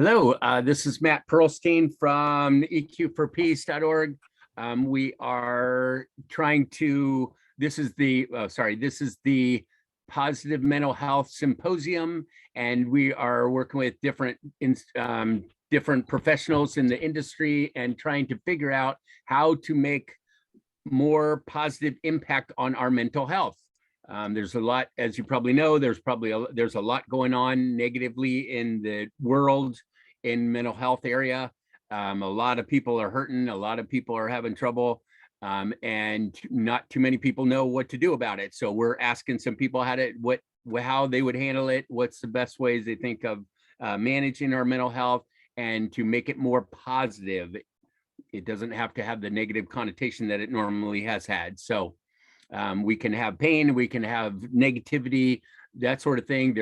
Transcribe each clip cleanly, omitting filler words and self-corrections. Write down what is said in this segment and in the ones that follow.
Hello, this is Matt Perlstein from EQforPeace.org. We are trying to, this is the Positive Mental Health Symposium, and we are working with different professionals in the industry and trying to figure out how to make more positive impact on our mental health. There's a lot, as you probably know, there's a lot going on negatively in the world in mental health area. A lot of people are hurting, a lot of people are having trouble, and not too many people know what to do about it. So we're asking some people how they would handle it, what's the best ways they think of managing our mental health and to make it more positive. It doesn't have to have the negative connotation that it normally has had. So we can have pain, we can have negativity, that sort of thing.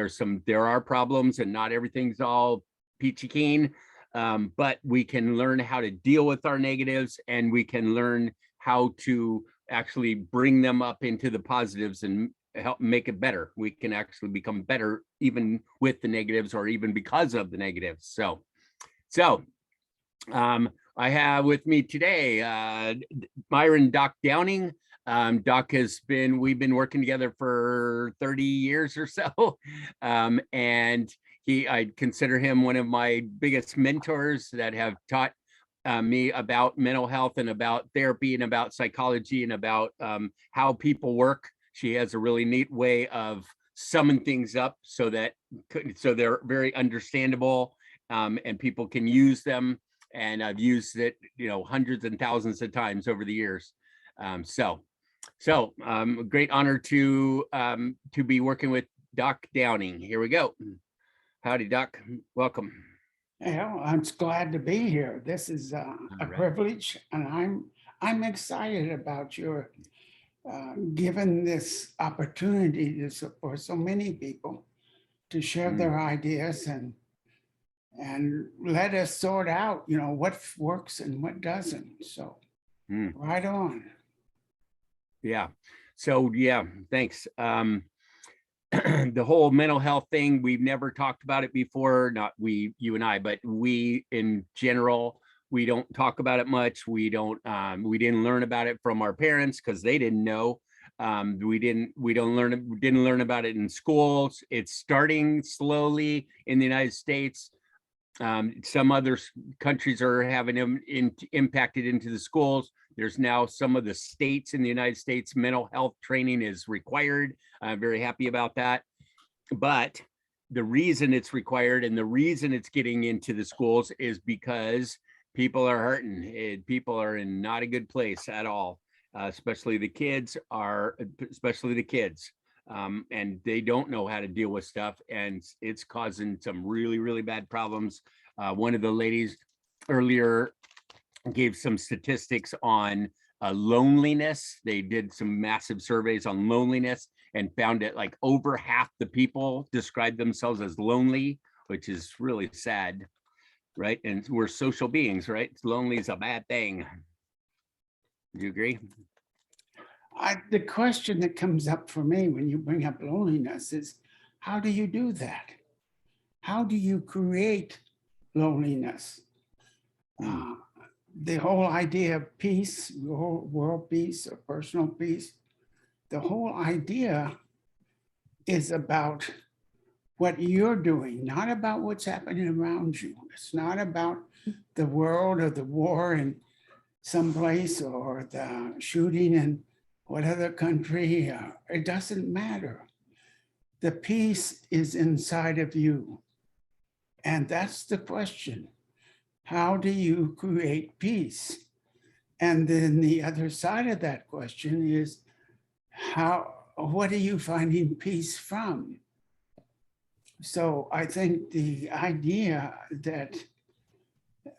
There are problems, and not everything's all peachy keen, but we can learn how to deal with our negatives, and we can learn how to actually bring them up into the positives and help make it better. We can actually become better even with the negatives, or even because of the negatives. So I have with me today Byron Doc Downing. Doc we've been working together for 30 years or so. And I consider him one of my biggest mentors that have taught me about mental health and about therapy and about psychology and about how people work. She has a really neat way of summing things up so they're very understandable, and people can use them. And I've used it, hundreds and thousands of times over the years. So a great honor to be working with Doc Downing. Here we go. Howdy, Doc. Welcome. Well, I'm glad to be here. This is a privilege, and I'm excited about your given this opportunity for so many people to share their ideas and let us sort out, what works and what doesn't. So right on. Yeah. So yeah, thanks. The whole mental health thing, we've never talked about it before, not you and I, but we in general, we don't talk about it much. We didn't learn about it from our parents because they didn't know. We didn't learn about it in schools. It's starting slowly in the United States. Some other countries are having them impacted into the schools. There's now some of the states in the United States, mental health training is required. I'm very happy about that. But the reason it's required and the reason it's getting into the schools is because people are hurting. People are in not a good place at all, especially the kids. And they don't know how to deal with stuff, and it's causing some really, really bad problems. One of the ladies earlier gave some statistics on loneliness. They did some massive surveys on loneliness and found that like over half the people describe themselves as lonely, which is really sad, right? And we're social beings, right? Lonely is a bad thing. Do you agree? The question that comes up for me when you bring up loneliness is, how do you do that? How do you create loneliness? The whole idea of peace, world peace or personal peace, the whole idea is about what you're doing, not about what's happening around you. It's not about the world or the war in some place or the shooting in what other country. It doesn't matter. The peace is inside of you. And that's the question. How do you create peace? And then the other side of that question is, what are you finding peace from? So I think the idea that,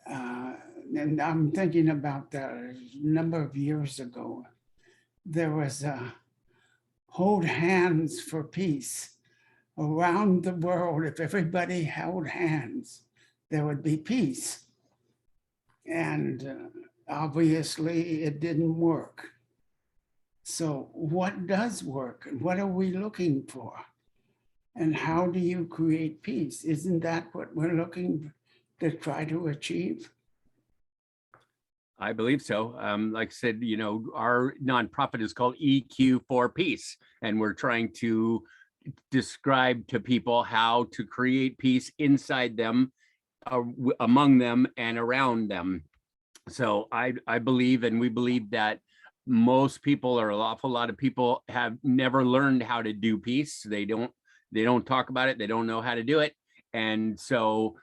and I'm thinking about a number of years ago, there was a hold hands for peace around the world. If everybody held hands, there would be peace. And obviously it didn't work. So what does work? And what are we looking for? And how do you create peace? Isn't that what we're looking to try to achieve? I believe so. Like I said, our nonprofit is called EQ for Peace, and we're trying to describe to people how to create peace inside them, among them, and around them. So I believe, and we believe that most people, or an awful lot of people, have never learned how to do peace. They don't talk about it. They don't know how to do it. And so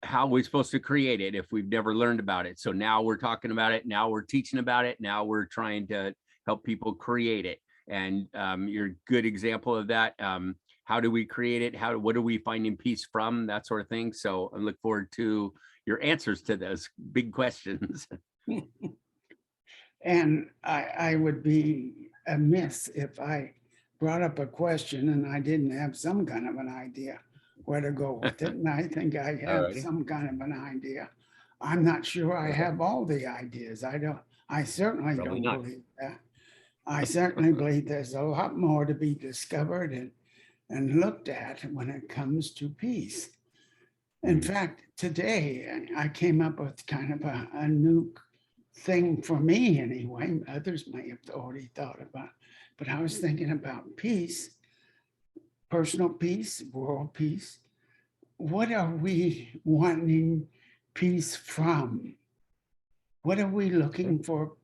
how are we supposed to create it if we've never learned about it? So now we're talking about it. Now we're teaching about it. Now we're trying to help people create it. And you're a good example of that. How do we create it? What are we finding peace from? That sort of thing. So I look forward to your answers to those big questions. And I would be amiss if I brought up a question and I didn't have some kind of an idea where to go with it. And I think I have Alrighty. some kind of an idea. I'm not sure I Okay. have all the ideas. I certainly Probably don't not. believe that. I certainly believe there's a lot more to be discovered and looked at when it comes to peace. In fact, today I came up with kind of a new thing for me anyway. Others may have already thought about, but I was thinking about peace, personal peace, world peace. What are we wanting peace from? What are we looking for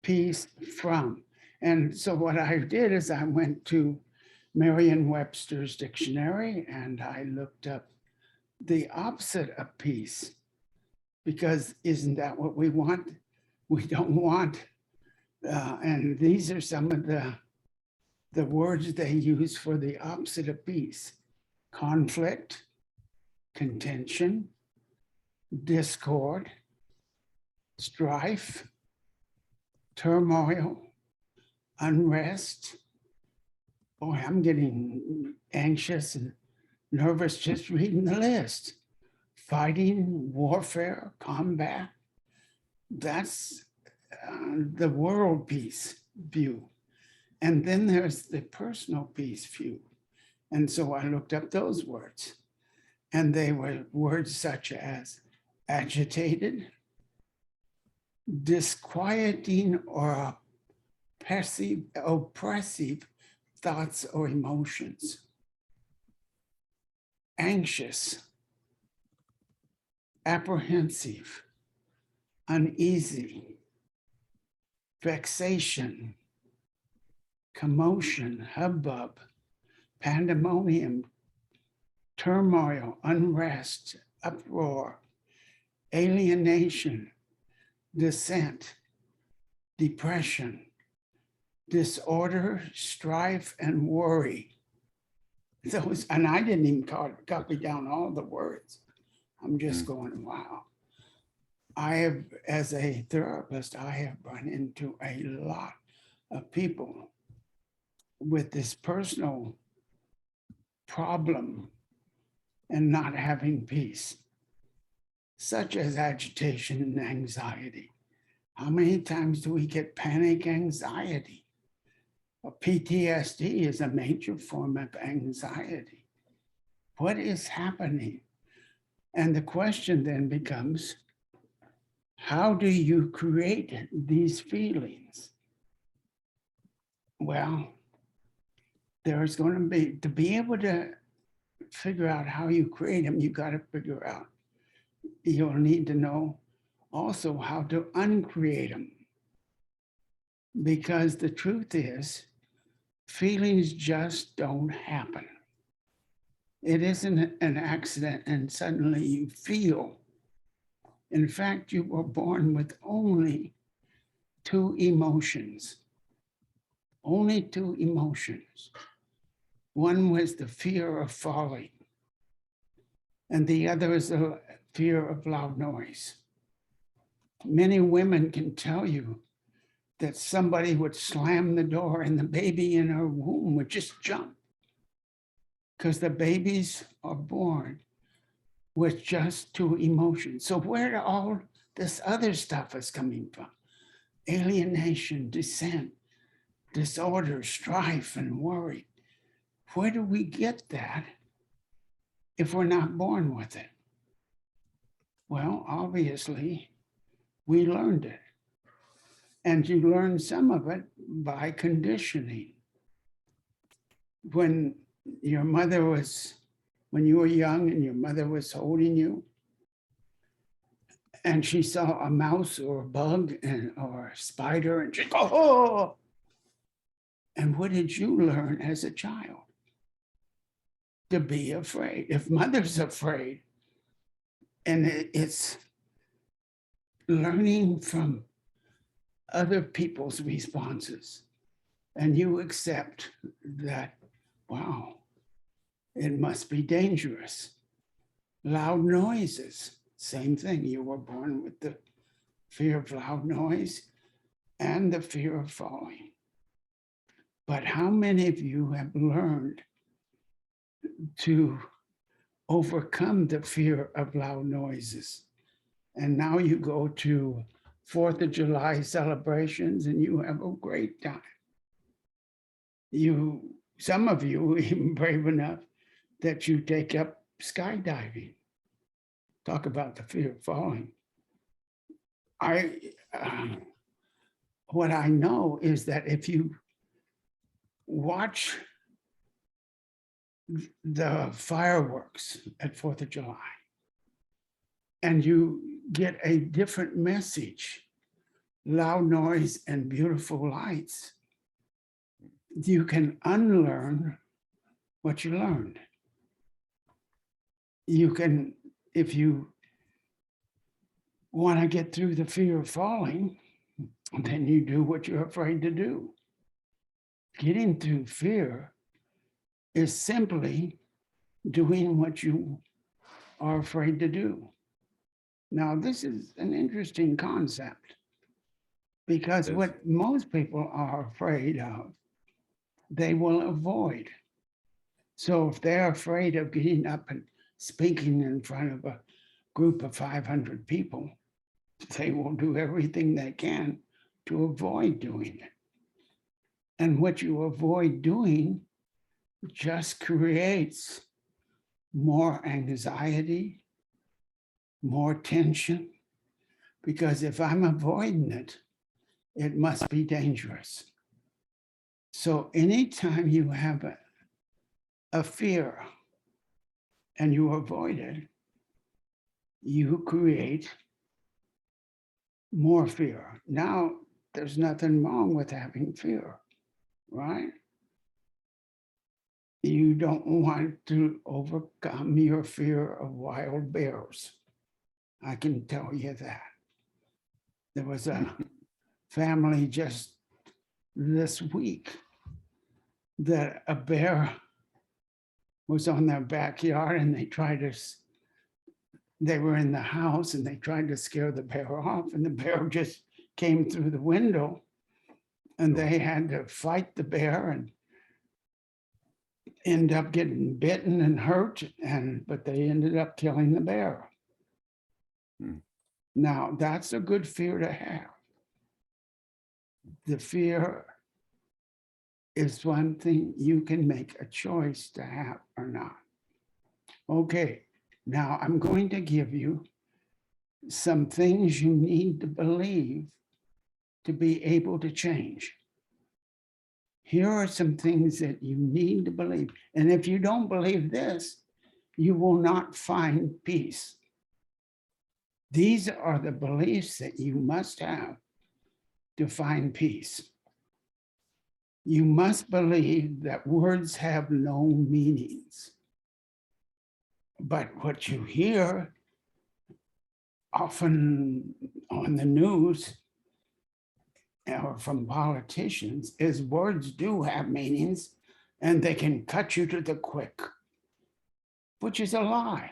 peace from? And so what I did is I went to Merriam-Webster's dictionary and I looked up the opposite of peace, because isn't that what we want? We don't want, and these are some of the words they use for the opposite of peace: conflict, contention, discord, strife, turmoil, unrest. Boy, I'm getting anxious and nervous just reading the list. Fighting, warfare, combat. That's the world peace view. And then there's the personal peace view. And so I looked up those words, and they were words such as agitated, disquieting or oppressive thoughts or emotions, anxious, apprehensive, uneasy, vexation, commotion, hubbub, pandemonium, turmoil, unrest, uproar, alienation, dissent, depression, disorder, strife, and worry. Those, and I didn't even copy down all the words. I'm just going, wow. I have, as a therapist, I have run into a lot of people with this personal problem and not having peace, such as agitation and anxiety. How many times do we get panic anxiety? PTSD is a major form of anxiety. What is happening? And the question then becomes, how do you create these feelings? Well, there's going to be able to figure out how you create them, you got to figure out, you'll need to know also how to uncreate them. Because the truth is, feelings just don't happen. It isn't an accident and suddenly you feel. In fact, you were born with only two emotions. Only two emotions. One was the fear of falling, and the other is the fear of loud noise. Many women can tell you that somebody would slam the door and the baby in her womb would just jump, because the babies are born with just two emotions. So where all this other stuff is coming from? Alienation, dissent, disorder, strife, and worry. Where do we get that if we're not born with it? Well, obviously, we learned it. And you learn some of it by conditioning. When you were young and your mother was holding you, and she saw a mouse or a bug or a spider, and she'd go, oh. And what did you learn as a child? To be afraid. If mother's afraid, and it's learning from other people's responses, and you accept that, wow, it must be dangerous. Loud noises, same thing. You were born with the fear of loud noise and the fear of falling. But how many of you have learned to overcome the fear of loud noises? And now you go to 4th of July celebrations and you have a great time. Some of you are even brave enough that you take up skydiving. Talk about the fear of falling. What I know is that if you watch the fireworks at 4th of July and you get a different message, loud noise and beautiful lights, you can unlearn what you learned. You can, if you want to get through the fear of falling, then you do what you're afraid to do. Getting through fear is simply doing what you are afraid to do. Now, this is an interesting concept because what most people are afraid of, they will avoid. So if they're afraid of getting up and speaking in front of a group of 500 people, they will do everything they can to avoid doing it. And what you avoid doing just creates more anxiety, more tension, because if I'm avoiding it, it must be dangerous. So anytime you have a fear and you avoid it, you create more fear. Now, there's nothing wrong with having fear, right? You don't want to overcome your fear of wild bears. I can tell you that. There was a family just this week that a bear was on their backyard and they were in the house and they tried to scare the bear off, and the bear just came through the window and they had to fight the bear and end up getting bitten and hurt, but they ended up killing the bear. Now, that's a good fear to have. The fear is one thing you can make a choice to have or not. Okay, now I'm going to give you some things you need to believe to be able to change. Here are some things that you need to believe. And if you don't believe this, you will not find peace. These are the beliefs that you must have to find peace. You must believe that words have no meanings. But what you hear often on the news or from politicians is words do have meanings and they can cut you to the quick, which is a lie.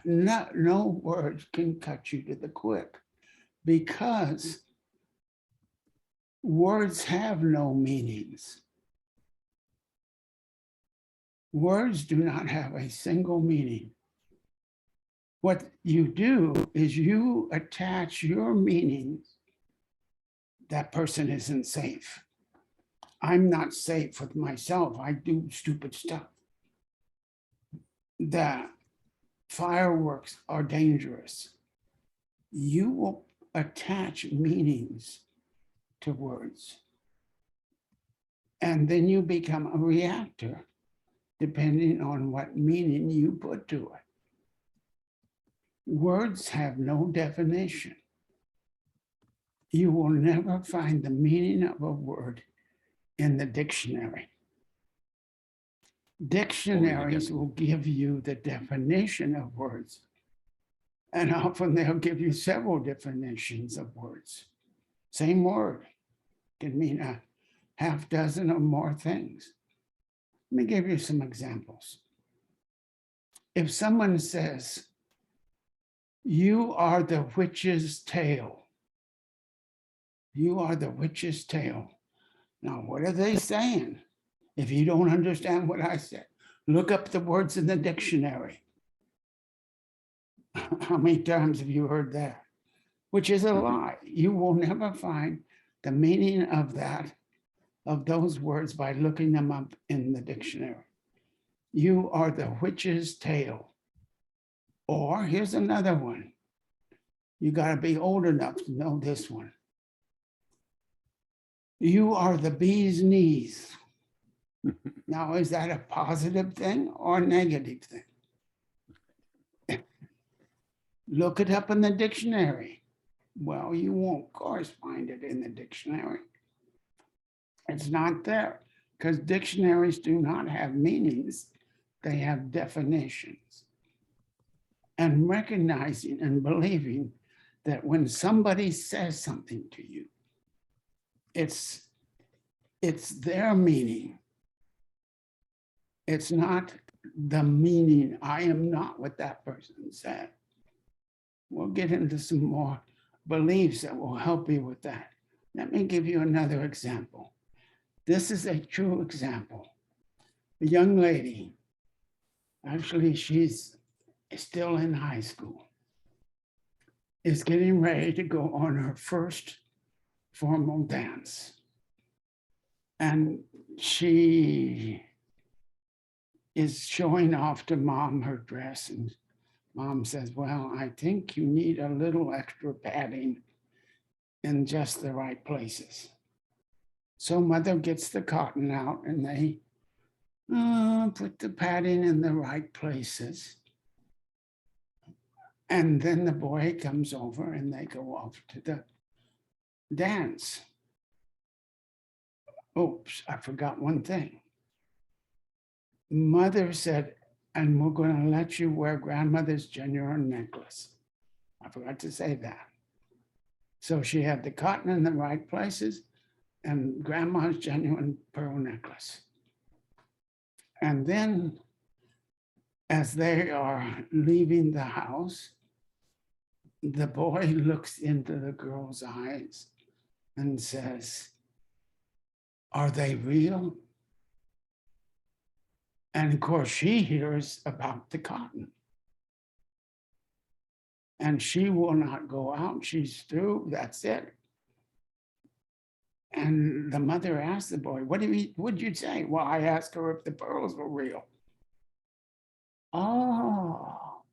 No words can cut you to the quick because words have no meanings. Words do not have a single meaning. What you do is you attach your meanings. That person isn't safe. I'm not safe with myself. I do stupid stuff. That fireworks are dangerous. You will attach meanings to words. And then you become a reactor depending on what meaning you put to it. Words have no definition. You will never find the meaning of a word in the dictionary. Dictionaries will give you the definition of words. And often they'll give you several definitions of words. Same word can mean a half dozen or more things. Let me give you some examples. If someone says, "You are the witch's tail," you are the witch's tail. Now, what are they saying? If you don't understand what I said, look up the words in the dictionary. How many times have you heard that? Which is a lie. You will never find the meaning of that, of those words, by looking them up in the dictionary. You are the witch's tail. Or here's another one. You got to be old enough to know this one. You are the bee's knees. Now, is that a positive thing or a negative thing? Look it up in the dictionary. Well, you won't, of course, find it in the dictionary. It's not there because dictionaries do not have meanings. They have definitions. And recognizing and believing that when somebody says something to you, it's their meaning. It's not the meaning. I am not what that person said. We'll get into some more beliefs that will help you with that. Let me give you another example. This is a true example. A young lady, actually she's still in high school, is getting ready to go on her first formal dance. And she is showing off to mom her dress, and mom says, "Well, I think you need a little extra padding in just the right places." So mother gets the cotton out and they put the padding in the right places. And then the boy comes over and they go off to the dance. Oops, I forgot one thing. Mother said, "And we're going to let you wear grandmother's genuine necklace." I forgot to say that. So she had the cotton in the right places and grandma's genuine pearl necklace. And then as they are leaving the house, the boy looks into the girl's eyes and says, "Are they real?" And of course, she hears about the cotton. And she will not go out. She's through. That's it. And the mother asked the boy, what'd you say? "Well, I asked her if the pearls were real." Oh,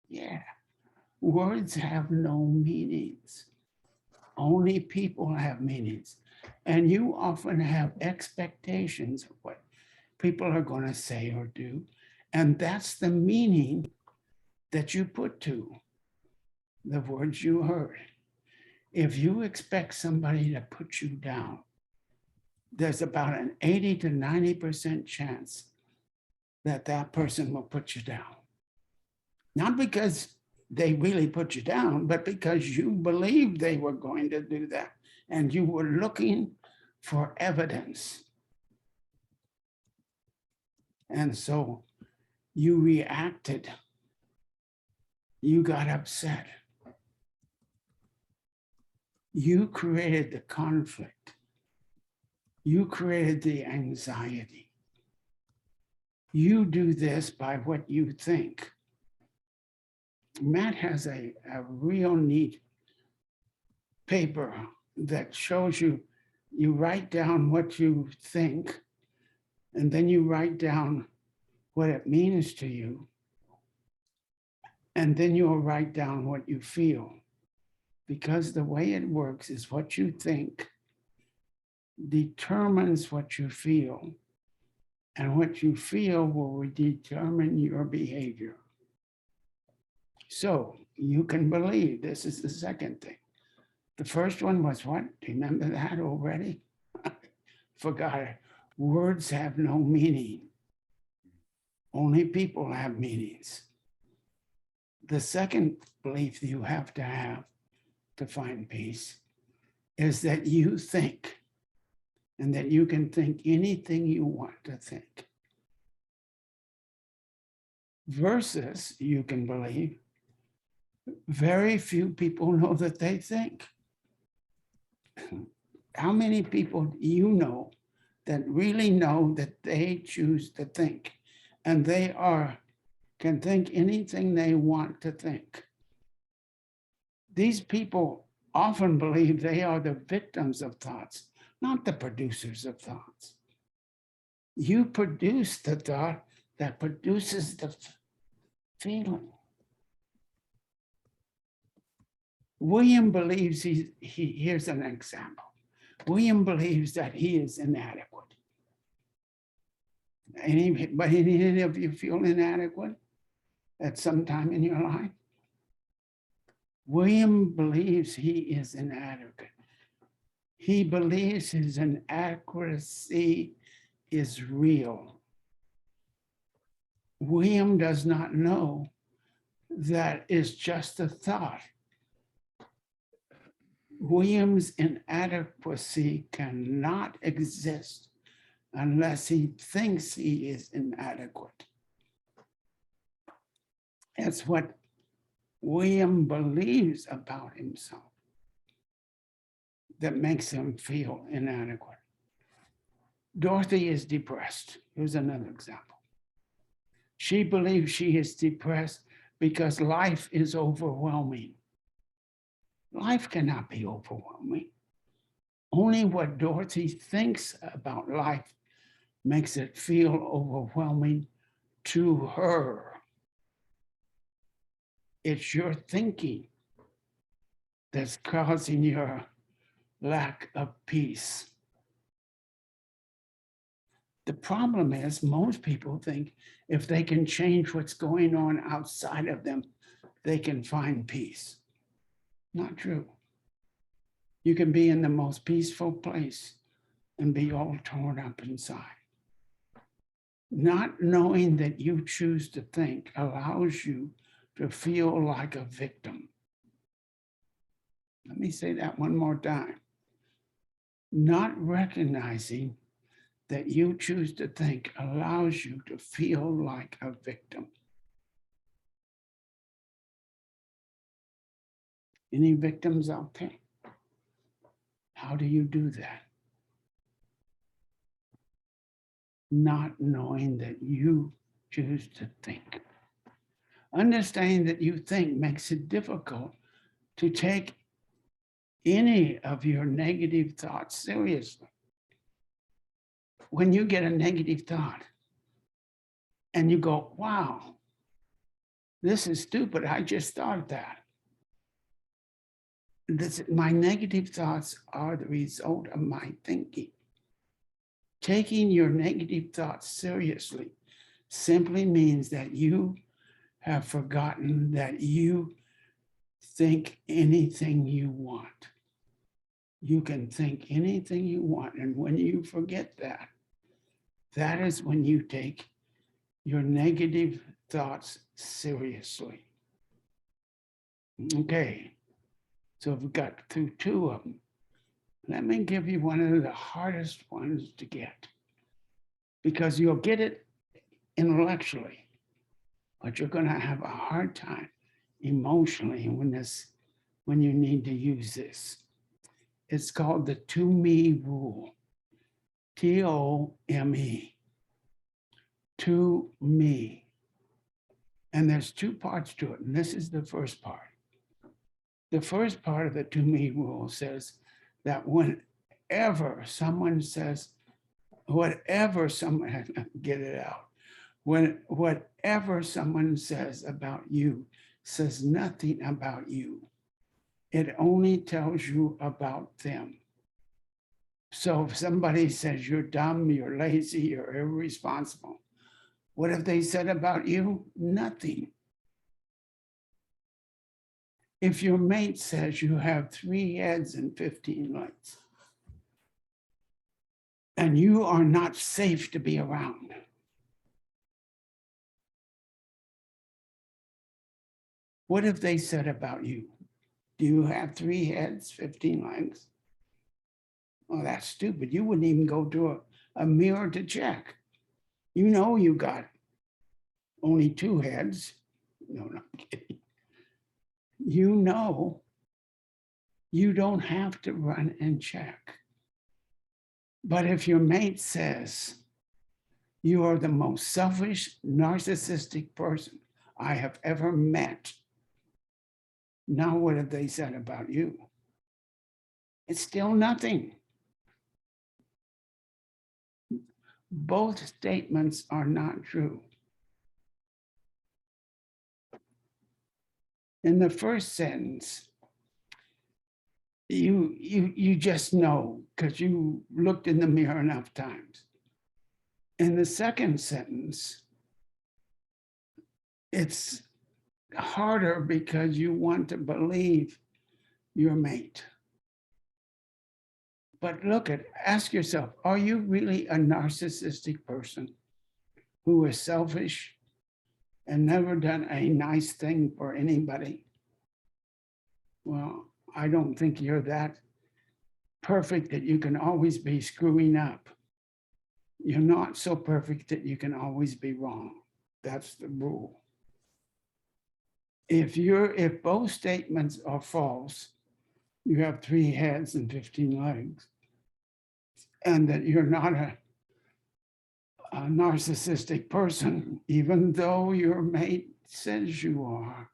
yeah. Words have no meanings. Only people have meanings. And you often have expectations of what people are going to say or do. And that's the meaning that you put to the words you heard. If you expect somebody to put you down, there's about an 80 to 90% chance that that person will put you down. Not because they really put you down, but because you believed they were going to do that and you were looking for evidence. And so you reacted. You got upset. You created the conflict. You created the anxiety. You do this by what you think. Matt has a real neat paper that shows you, you write down what you think, and then you write down what it means to you, and then you'll write down what you feel. Because the way it works is what you think determines what you feel, and what you feel will determine your behavior. So you can believe, this is the second thing. The first one was what? Do you remember that already? Forgot it. Words have no meaning. Only people have meanings. The second belief you have to find peace is that you think, and that you can think anything you want to think. Versus, you can believe, very few people know that they think. How many people do you know that really know that they choose to think, and they can think anything they want to think? These people often believe they are the victims of thoughts, not the producers of thoughts. You produce the thought that produces the feeling. William believes here's an example. William believes that he is inadequate. Any of you feel inadequate at some time in your life? William believes he is inadequate. He believes his inadequacy is real. William does not know that it's just a thought. William's inadequacy cannot exist unless he thinks he is inadequate. That's what William believes about himself that makes him feel inadequate. Dorothy is depressed. Here's another example. She believes she is depressed because life is overwhelming. Life cannot be overwhelming. Only what Dorothy thinks about life makes it feel overwhelming to her. It's your thinking that's causing your lack of peace. The problem is most people think if they can change what's going on outside of them, they can find peace. Not true. You can be in the most peaceful place and be all torn up inside. Not knowing that you choose to think allows you to feel like a victim. Let me say that one more time. Not recognizing that you choose to think allows you to feel like a victim. Any victims out there? How do you do that? Not knowing that you choose to think. Understanding that you think makes it difficult to take any of your negative thoughts seriously. When you get a negative thought and you go, wow, this is stupid, I just thought that. My negative thoughts are the result of my thinking. Taking your negative thoughts seriously simply means that you have forgotten that you think anything you want. You can think anything you want. And when you forget that, that is when you take your negative thoughts seriously. Okay, so we've got through two of them. Let me give you one of the hardest ones to get, because you'll get it intellectually, but you're going to have a hard time emotionally when you need to use this. It's called the to-me rule. T-O-M-E. To me. And there's two parts to it, and this is the first part. The first part of the to-me rule says that whenever someone says, get it out. whatever someone says about you says nothing about you. It only tells you about them. So if somebody says you're dumb, you're lazy, you're irresponsible, what have they said about you? Nothing. If your mate says you have 3 heads and 15 legs, and you are not safe to be around, what have they said about you? Do you have 3 heads, 15 legs? Oh, that's stupid. You wouldn't even go to a mirror to check. You know you got only 2 heads. No, not kidding. You know you don't have to run and check. But if your mate says you are the most selfish, narcissistic person I have ever met, now what have they said about you? It's still nothing. Both statements are not true. In the first sentence, you just know because you looked in the mirror enough times. In the second sentence, it's harder because you want to believe your mate. But ask yourself, are you really a narcissistic person who is selfish and never done a nice thing for anybody? Well, I don't think you're that perfect that you can always be screwing up. You're not so perfect that you can always be wrong. That's the rule. If both statements are false, you have 3 heads and 15 legs, and that you're not a narcissistic person, even though your mate says you are,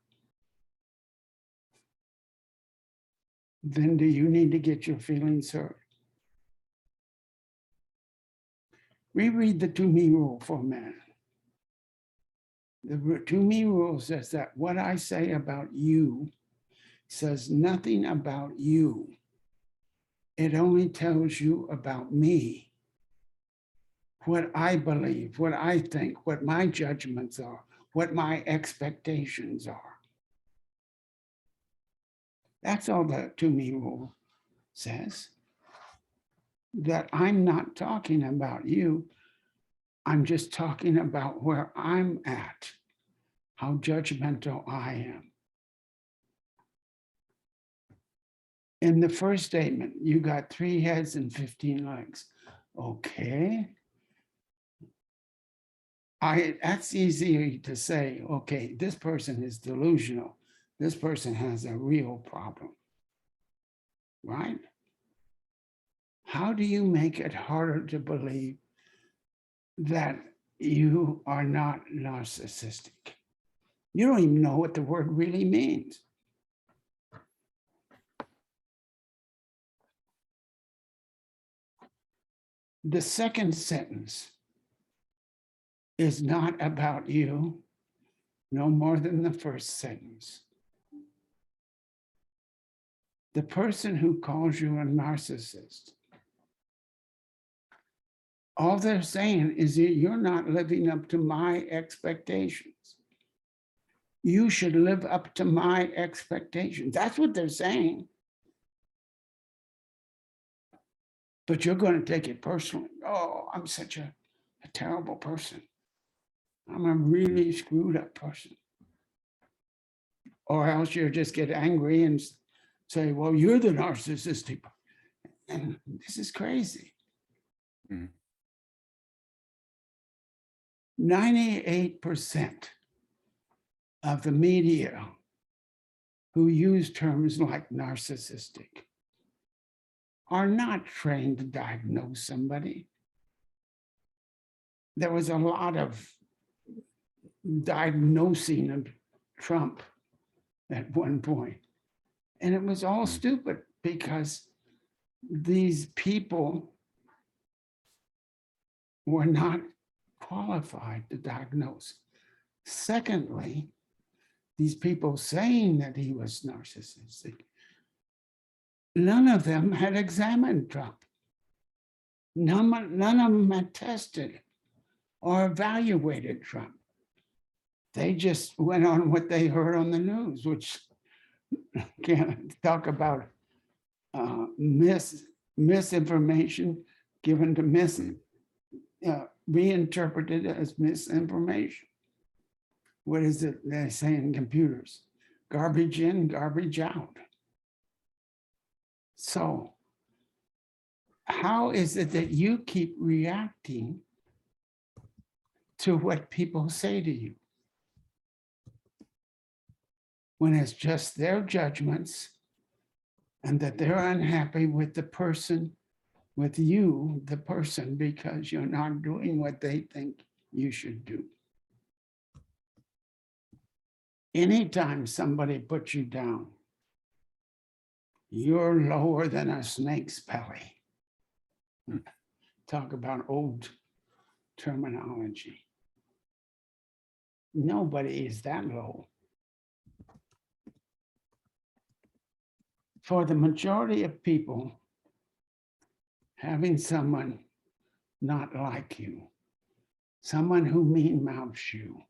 then do you need to get your feelings hurt? Reread the 2-me rule for a minute. The 2-me rule says that what I say about you says nothing about you. It only tells you about me, what I believe, what I think, what my judgments are, what my expectations are. That's all the 2-me rule says. That I'm not talking about you. I'm just talking about where I'm at, how judgmental I am. In the first statement, you got 3 heads and 15 legs. Okay. That's easy to say, okay, this person is delusional. This person has a real problem, right? How do you make it harder to believe that you are not narcissistic? You don't even know what the word really means. The second sentence is not about you, no more than the first sentence. The person who calls you a narcissist, all they're saying is that you're not living up to my expectations. You should live up to my expectations. That's what they're saying. But you're going to take it personally. Oh, I'm such a terrible person. I'm a really screwed up person. Or else you just get angry and say, well, you're the narcissistic. And this is crazy. 98% of the media who use terms like narcissistic are not trained to diagnose somebody. There was a lot of diagnosing of Trump at one point, and it was all stupid because these people were not qualified to diagnose. Secondly, these people saying that he was narcissistic, none of them had examined Trump. None of them had tested or evaluated Trump. They just went on what they heard on the news, which can't talk about misinformation given to reinterpreted as misinformation. What is it they say in computers? Garbage in, garbage out. So how is it that you keep reacting to what people say to you when it's just their judgments and that they're unhappy with the person, with you, the person, because you're not doing what they think you should do? Anytime somebody puts you down, you're lower than a snake's belly. Talk about old terminology. Nobody is that low. For the majority of people, having someone not like you, someone who mean-mouths you,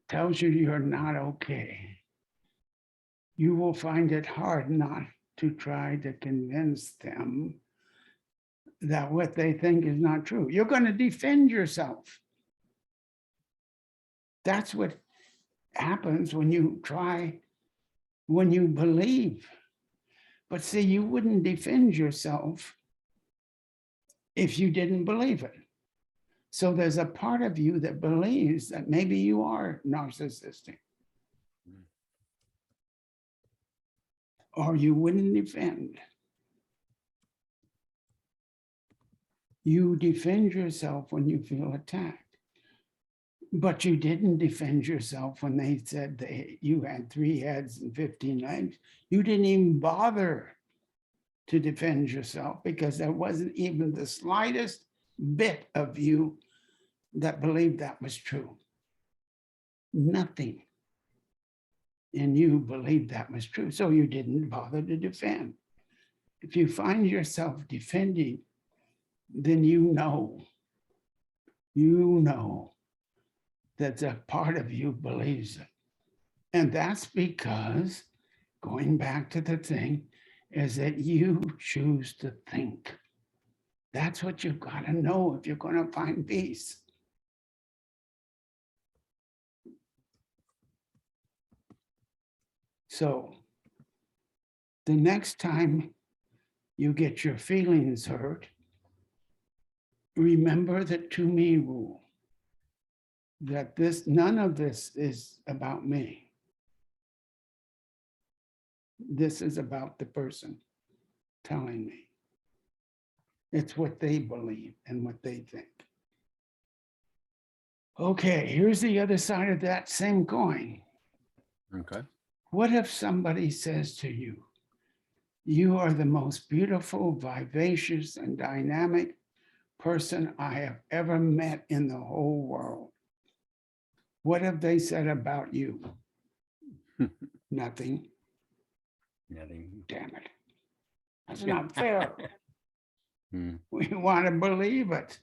tells you you're not okay, you will find it hard not to try to convince them that what they think is not true. You're going to defend yourself. That's what happens when you try, when you believe. But see, you wouldn't defend yourself if you didn't believe it. So there's a part of you that believes that maybe you are narcissistic. Or you wouldn't defend. You defend yourself when you feel attacked. But you didn't defend yourself when they said that you had 3 heads and 15 legs. You didn't even bother to defend yourself because there wasn't even the slightest bit of you that believed that was true. Nothing in you believed that was true, so you didn't bother to defend. If you find yourself defending, then you know that a part of you believes it. And that's because, going back to the thing, is that you choose to think. That's what you've got to know if you're going to find peace. So the next time you get your feelings hurt, remember the to-me rule, that none of this is about me. This is about the person telling me. It's what they believe and what they think. Okay, here's the other side of that same coin. Okay. What if somebody says to you, you are the most beautiful, vivacious, and dynamic person I have ever met in the whole world? What have they said about you? Nothing. Nothing. Damn it. That's not fair. We want to believe it.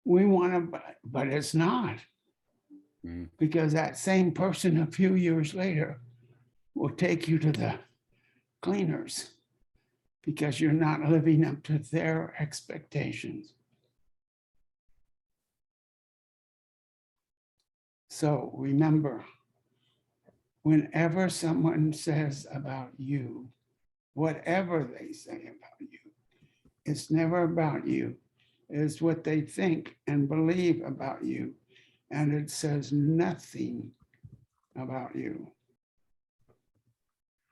We want to, but it's not. Because that same person a few years later will take you to the cleaners because you're not living up to their expectations. So remember, whenever someone says about you, whatever they say about you, it's never about you. It's what they think and believe about you. And it says nothing about you.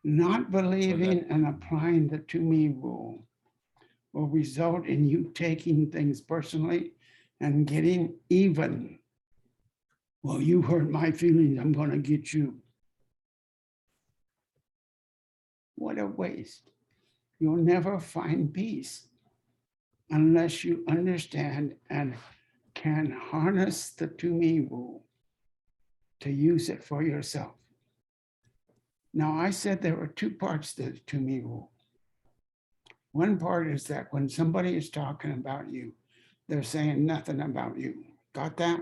Not believing and applying the to-me rule will result in you taking things personally and getting even. Well, you hurt my feelings, I'm going to get you. What a waste. You'll never find peace unless you understand and can harness the to-me rule to use it for yourself. Now, I said there were two parts to the to-me rule. One part is that when somebody is talking about you, they're saying nothing about you. Got that?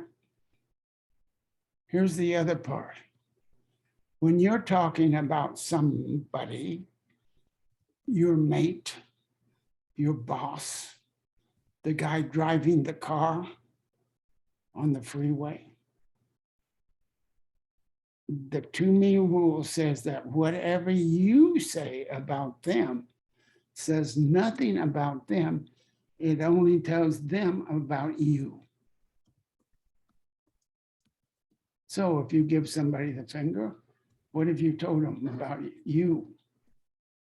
Here's the other part. When you're talking about somebody, your mate, your boss, the guy driving the car on the freeway, the to-me rule says that whatever you say about them says nothing about them. It only tells them about you. So if you give somebody the finger, what have you told them about you?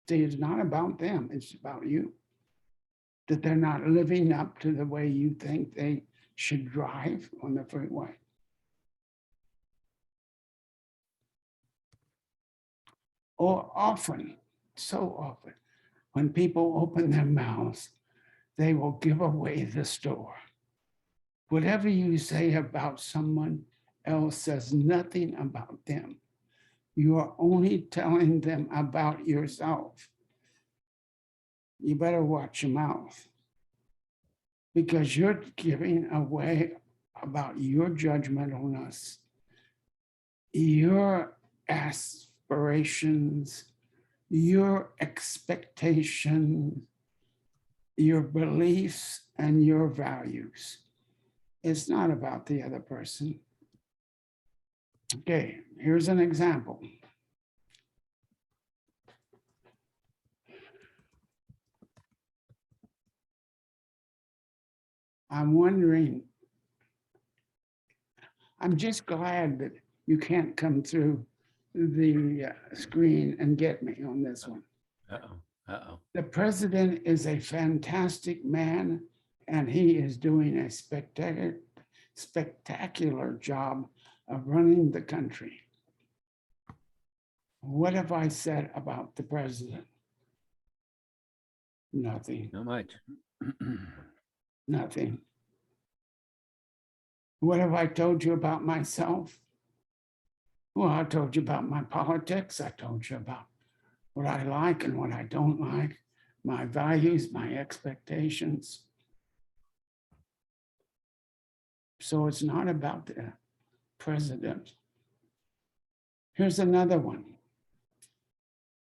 See, it's not about them, it's about you. That they're not living up to the way you think they should drive on the freeway. Or often, so often, when people open their mouths, they will give away the store. Whatever you say about someone else says nothing about them. You are only telling them about yourself. You better watch your mouth, because you're giving away about your judgmentalness, your aspirations, your expectations, your beliefs, and your values. It's not about the other person. Okay, here's an example. I'm wondering, I'm just glad that you can't come through the screen and get me on this one. Uh-oh. The president is a fantastic man, and he is doing a spectacular job of running the country. What have I said about the president? Nothing. Not much. Nothing. What have I told you about myself? Well, I told you about my politics. I told you about what I like and what I don't like, my values, my expectations. So it's not about the president. Here's another one.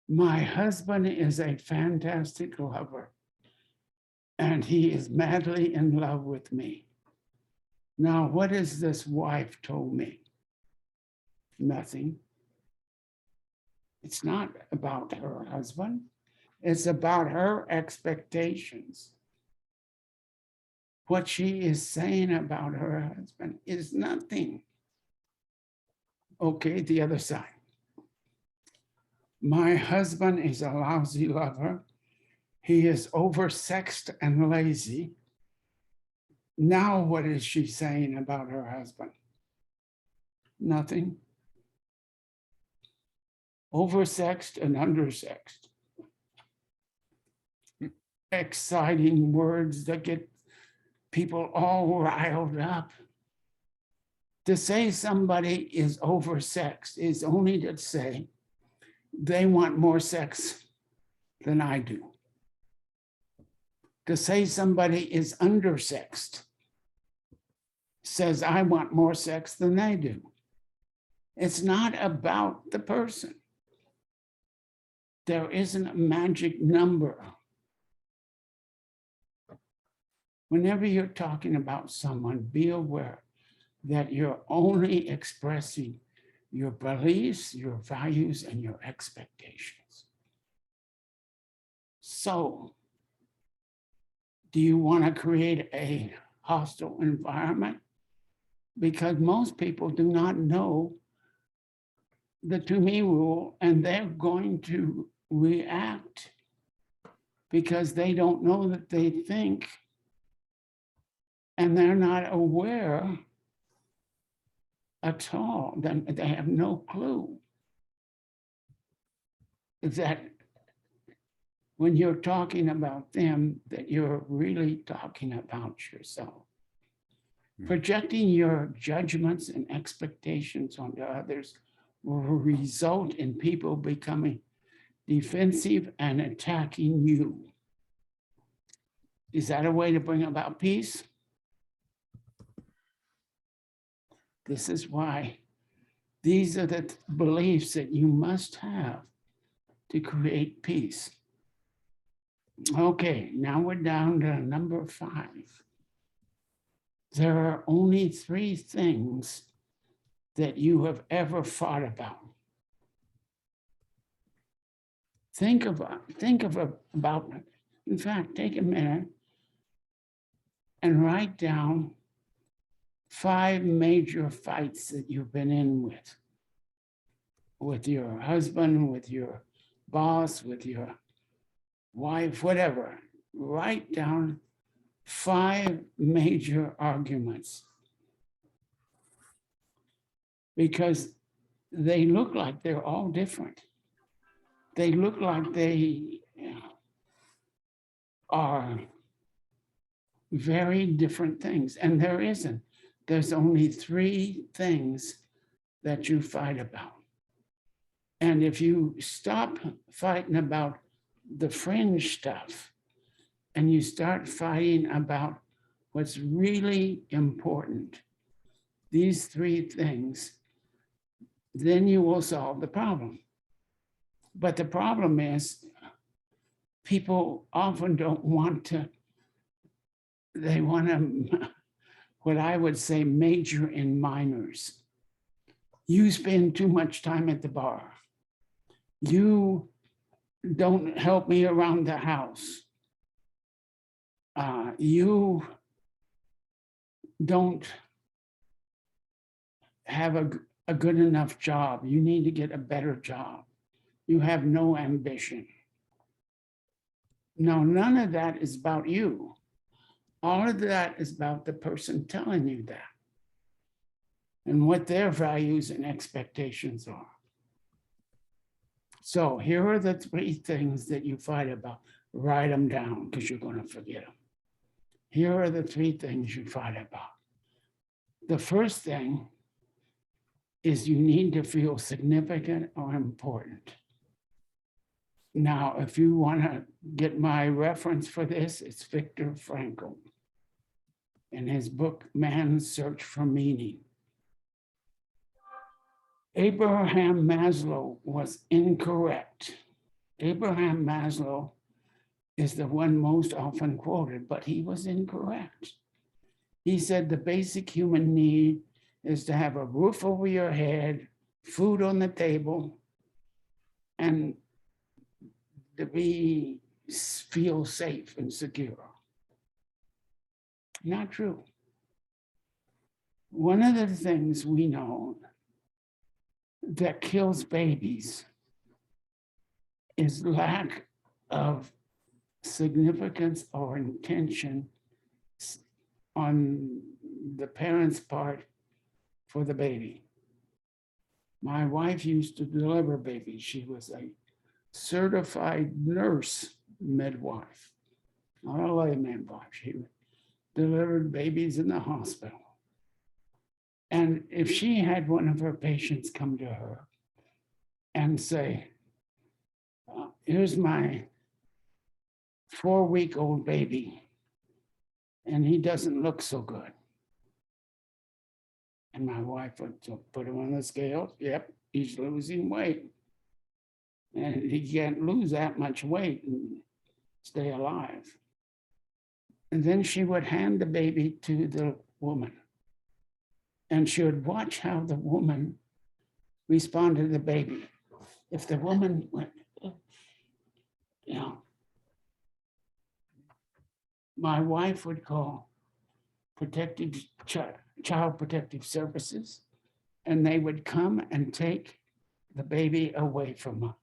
My husband is a fantastic lover, and he is madly in love with me. Now, what has this wife told me? Nothing. It's not about her husband. It's about her expectations. What she is saying about her husband is nothing. Okay, the other side. My husband is a lousy lover. He is oversexed and lazy. Now, what is she saying about her husband? Nothing. Oversexed and undersexed. Exciting words that get people all riled up. To say somebody is oversexed is only to say they want more sex than I do. To say somebody is undersexed says I want more sex than they do. It's not about the person. There isn't a magic number. Whenever you're talking about someone, be aware that you're only expressing your beliefs, your values, and your expectations. So, do you want to create a hostile environment? Because most people do not know the to-me rule, and they're going to react because they don't know that they think, and they're not aware at all. They have no clue that when you're talking about them, that you're really talking about yourself. Projecting your judgments and expectations onto others will result in people becoming defensive and attacking you. Is that a way to bring about peace? This is why these are the beliefs that you must have to create peace. Okay, now we're down to number 5. There are only 3 things that you have ever thought about. Think about, in fact, take a minute and write down 5 major fights that you've been in with your husband, with your boss, with your wife, whatever. Write down 5 major arguments, because they look like they're all different. They look like they are very different things, and there isn't. There's only 3 things that you fight about. And if you stop fighting about the fringe stuff and you start fighting about what's really important, these 3 things, then you will solve the problem. But the problem is people often don't want to, they want to, what I would say, major in minors. You spend too much time at the bar. You don't help me around the house. You don't have a good enough job. You need to get a better job. You have no ambition. No, none of that is about you. All of that is about the person telling you that and what their values and expectations are. So here are the 3 things that you fight about. Write them down because you're going to forget them. Here are the 3 things you fight about. The first thing is you need to feel significant or important. Now, if you want to get my reference for this, it's Viktor Frankl in his book, Man's Search for Meaning. Abraham Maslow was incorrect. Abraham Maslow is the one most often quoted, but he was incorrect. He said the basic human need is to have a roof over your head, food on the table, and to feel safe and secure. Not true. One of the things we know that kills babies is lack of significance or intention on the parent's part for the baby. My wife used to deliver babies. She was a certified nurse midwife, not a lay midwife. She delivered babies in the hospital. And if she had one of her patients come to her and say, here's my 4-week-old baby, and he doesn't look so good. And my wife would put him on the scale. Yep, he's losing weight. And he can't lose that much weight and stay alive. And then she would hand the baby to the woman. And she would watch how the woman responded to the baby. If the woman went, my wife would call Child Protective Services, and they would come and take the baby away from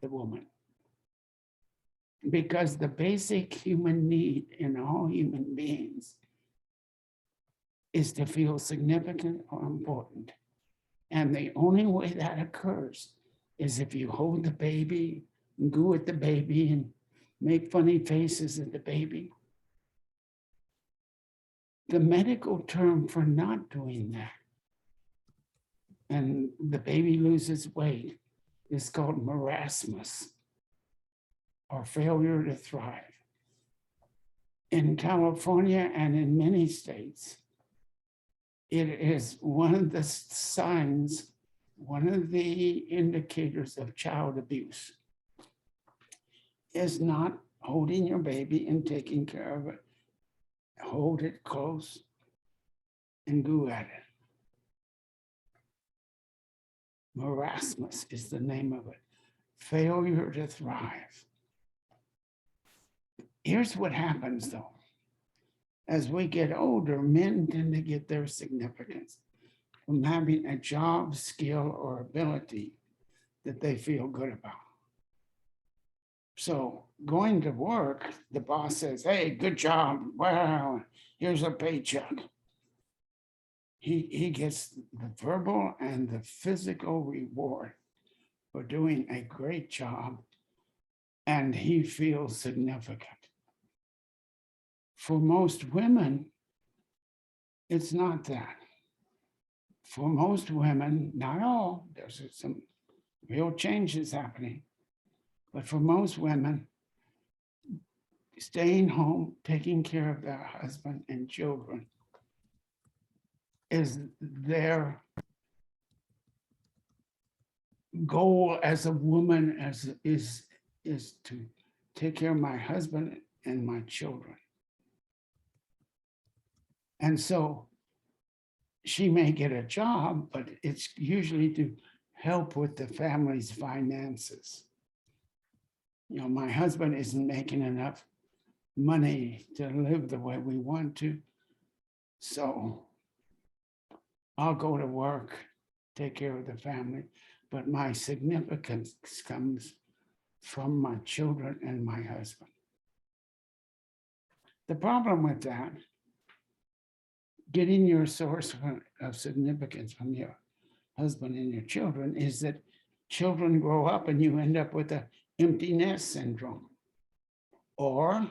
the woman. Because the basic human need in all human beings is to feel significant or important. And the only way that occurs is if you hold the baby and go with the baby and make funny faces at the baby. The medical term for not doing that, and the baby loses weight, is called marasmus, or failure to thrive. In California and in many states, it is one of the signs, one of the indicators of child abuse is not holding your baby and taking care of it. Hold it close and go at it. Marasmus is the name of it. Failure to thrive. Here's what happens though. As we get older, men tend to get their significance from having a job, skill, or ability that they feel good about. So going to work, the boss says, hey, good job. Well, here's a paycheck. He gets the verbal and the physical reward for doing a great job, and he feels significant. For most women, it's not that. For most women, not all, there's some real changes happening, but for most women, staying home, taking care of their husband and children is their goal as a woman, is to take care of my husband and my children. And so she may get a job, but it's usually to help with the family's finances. You know, my husband isn't making enough money to live the way we want to, so I'll go to work, take care of the family, but my significance comes from my children and my husband. The problem with that, getting your source of significance from your husband and your children, is that children grow up and you end up with an empty nest syndrome. Or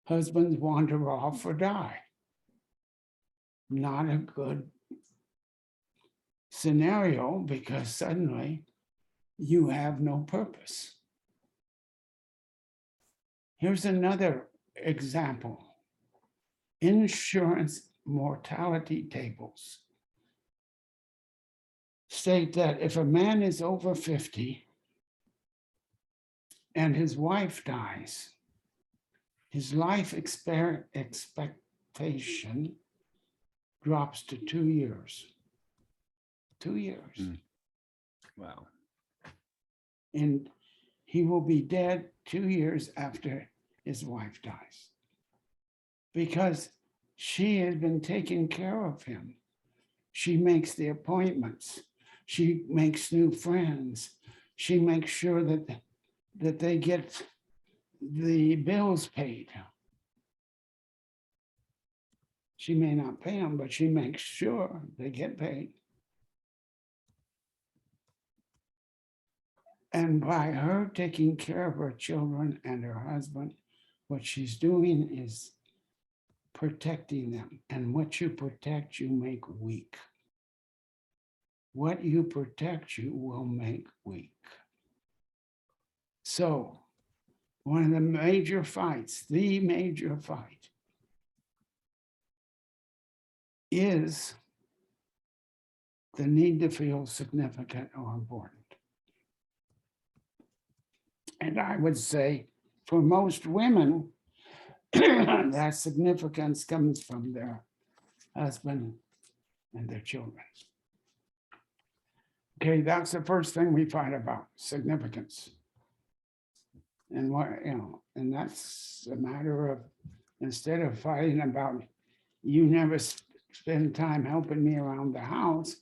husbands wander off or die. Not a good scenario, because suddenly you have no purpose. Here's another example. Insurance mortality tables state that if a man is over 50 and his wife dies, his life expectation drops to 2 years. 2 years. Wow. And he will be dead 2 years after his wife dies, because she has been taking care of him. She makes the appointments. She makes new friends. She makes sure that they get the bills paid. She may not pay them, but she makes sure they get paid. And by her taking care of her children and her husband, what she's doing is protecting them. And what you protect, you make weak. What you protect, you will make weak. So one of the major fights, the major fight, is the need to feel significant or important. And I would say for most women, that significance comes from their husband and their children. Okay, that's the first thing we fight about, significance. And what, you know, and that's a matter of, instead of fighting about, you never spend time helping me around the house,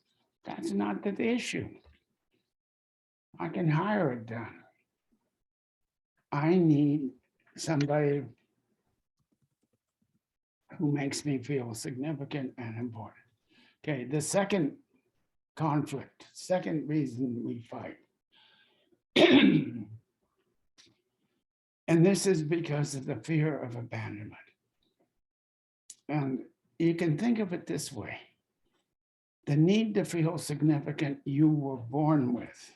that's not the issue. I can hire it done. I need somebody who makes me feel significant and important. Okay, the second conflict, second reason we fight And this is because of the fear of abandonment. And you can think of it this way. The need to feel significant you were born with.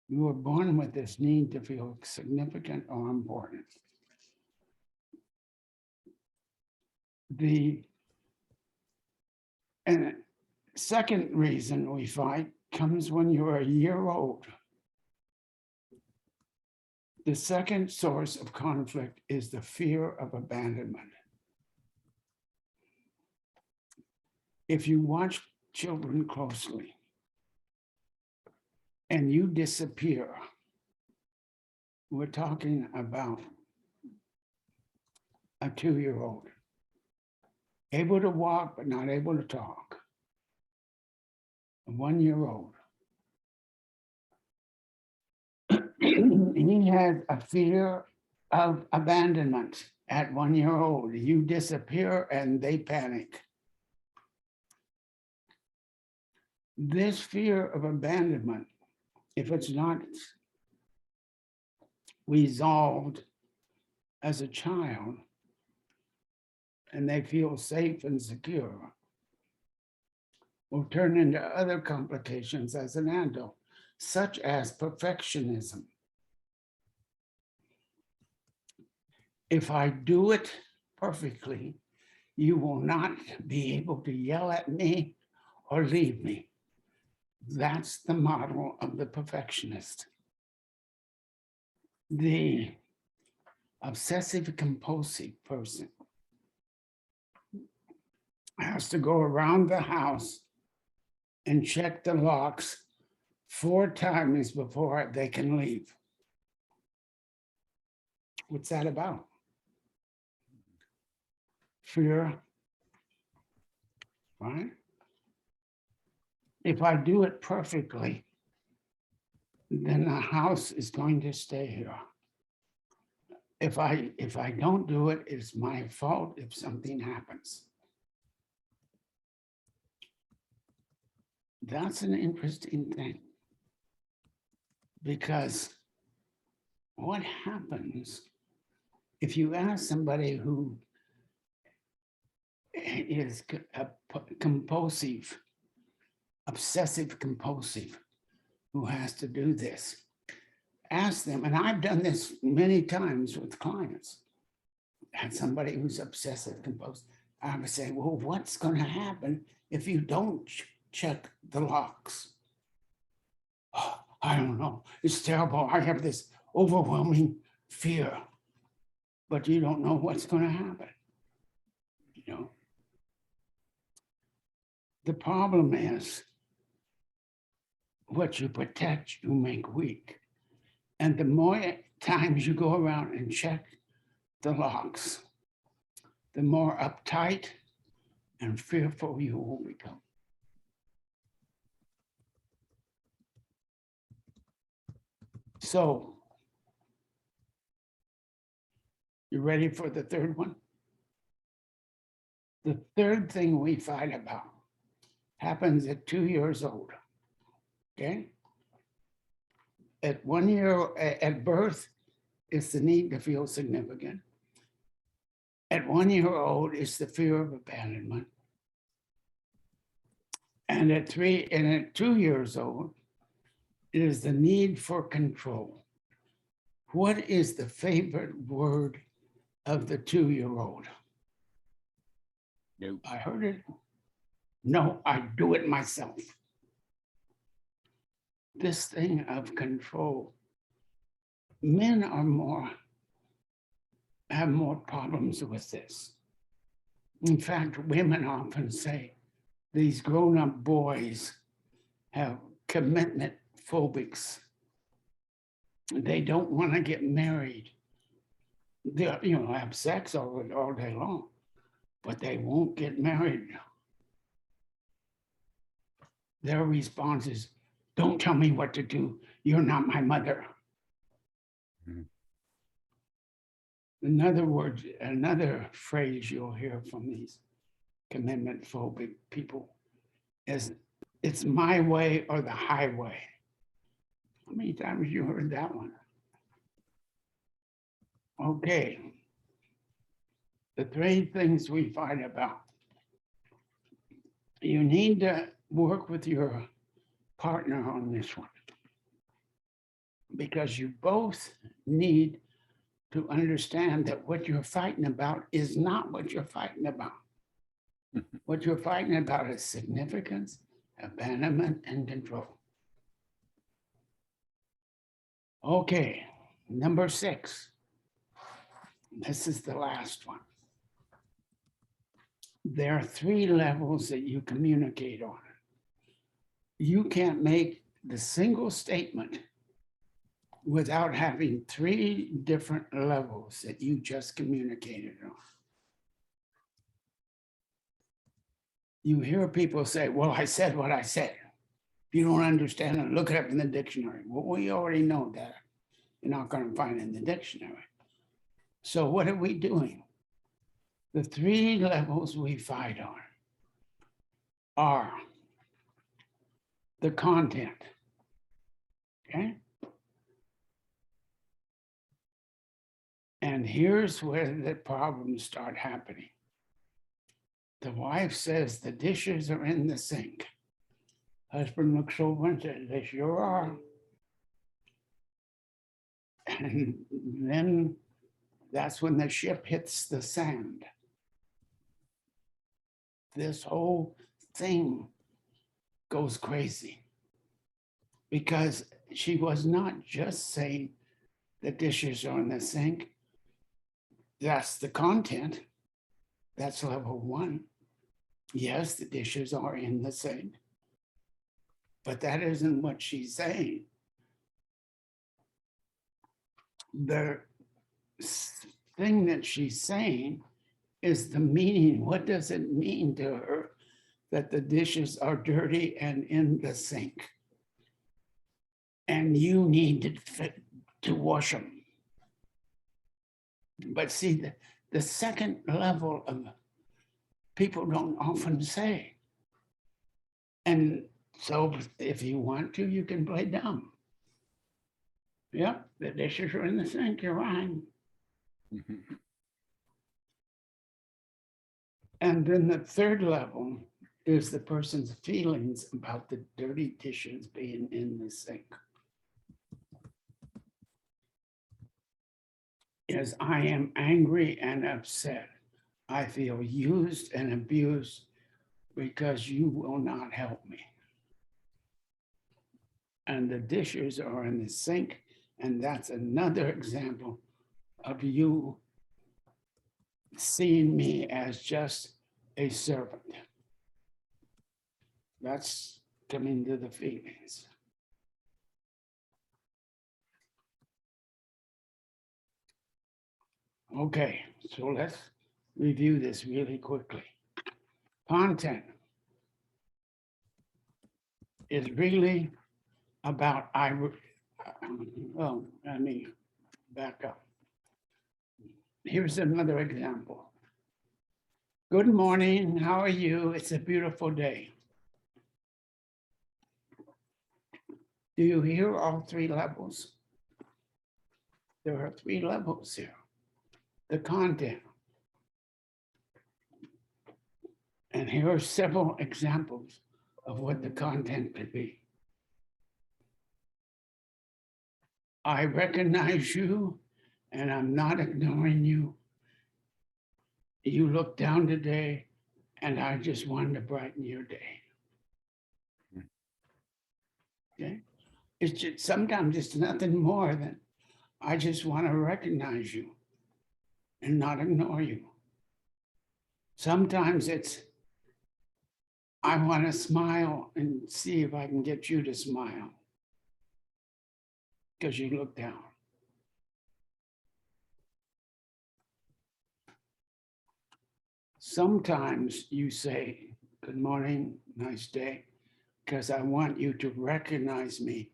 You were born with this need to feel significant or important. And second reason we fight comes when you're a year old. The second source of conflict is the fear of abandonment. If you watch children closely and you disappear, we're talking about a 2-year-old, able to walk but not able to talk, a 1-year-old. He had a fear of abandonment at 1-year-old. You disappear and they panic. This fear of abandonment, if it's not resolved as a child and they feel safe and secure, will turn into other complications as an adult, such as perfectionism. If I do it perfectly, you will not be able to yell at me or leave me. That's the model of the perfectionist. The obsessive compulsive person has to go around the house and check the locks 4 times before they can leave. What's that about? Fear, right? If I do it perfectly, then the house is going to stay here. If I don't do it, it's my fault if something happens. That's an interesting thing, because what happens if you ask somebody who is compulsive, obsessive compulsive, who has to do this, ask them, and I've done this many times with clients, had somebody who's obsessive compulsive, I would say, well, what's going to happen if you don't check the locks? Oh, I don't know. It's terrible. I have this overwhelming fear, but you don't know what's going to happen. You know, the problem is what you protect, you make weak. And the more times you go around and check the locks, the more uptight and fearful you will become. So, you ready for the third one? The third thing we fight about happens at 2 years old, okay? At 1 year, at birth, it's the need to feel significant. At 1 year old, it's the fear of abandonment. And at 2 years old, it is the need for control. What is the favorite word of the 2-year-old? No. I heard it. No, I do it myself. This thing of control. Men have more problems with this. In fact, women often say these grown-up boys have commitment phobics. They don't want to get married. They, have sex all day long, but they won't get married. Their response is, don't tell me what to do. You're not my mother. Mm-hmm. In other words, another phrase you'll hear from these commitment phobic people is, it's my way or the highway. How many times have you heard that one? Okay. The three things we fight about. You need to work with your partner on this one, because you both need to understand that what you're fighting about is not what you're fighting about. What you're fighting about is significance, abandonment, and control. Okay, number 6. This is the last one. There are 3 levels that you communicate on. You can't make the single statement without having 3 different levels that you just communicated on. You hear people say, well, I said what I said. If you don't understand it, look it up in the dictionary. Well, we already know that. You're not going to find it in the dictionary. So what are we doing? The 3 levels we fight on are the content, okay? And here's where the problems start happening. The wife says the dishes are in the sink. Husband looks over and says, they sure are. And then that's when the ship hits the sand. This whole thing goes crazy because she was not just saying the dishes are in the sink. That's the content. That's level 1. Yes, the dishes are in the sink, but that isn't what she's saying. The thing that she's saying is the meaning. What does it mean to her that the dishes are dirty and in the sink? And you need to wash them. But see, the second level of people don't often say. And so if you want to, you can play dumb. Yep, the dishes are in the sink, you're right. And then the third level is the person's feelings about the dirty dishes being in the sink. Is I am angry and upset. I feel used and abused because you will not help me. And the dishes are in the sink, and that's another example of you seeing me as just a servant. That's coming to the feelings. Okay, so let's review this really quickly. Content is really about, let me back up. Here's another example. Good morning, how are you? It's a beautiful day. Do you hear all 3 levels? There are 3 levels here. The content. And here are several examples of what the content could be. I recognize you and I'm not ignoring you. You look down today and I just wanted to brighten your day. Okay? It's just, sometimes it's nothing more than I just want to recognize you and not ignore you. Sometimes it's I want to smile and see if I can get you to smile because you look down. Sometimes you say, good morning, nice day, because I want you to recognize me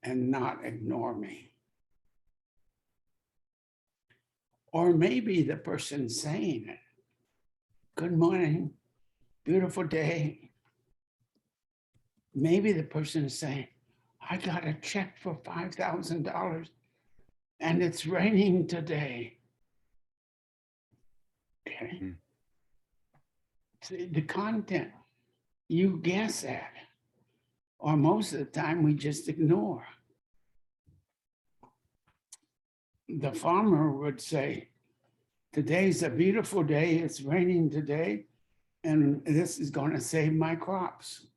and not ignore me. Or maybe the person saying it, good morning, beautiful day. Maybe the person is saying, I got a check for $5,000 and it's raining today. Okay. Mm. See, the content, you guess at, or most of the time we just ignore. The farmer would say, today's a beautiful day, it's raining today, and this is going to save my crops.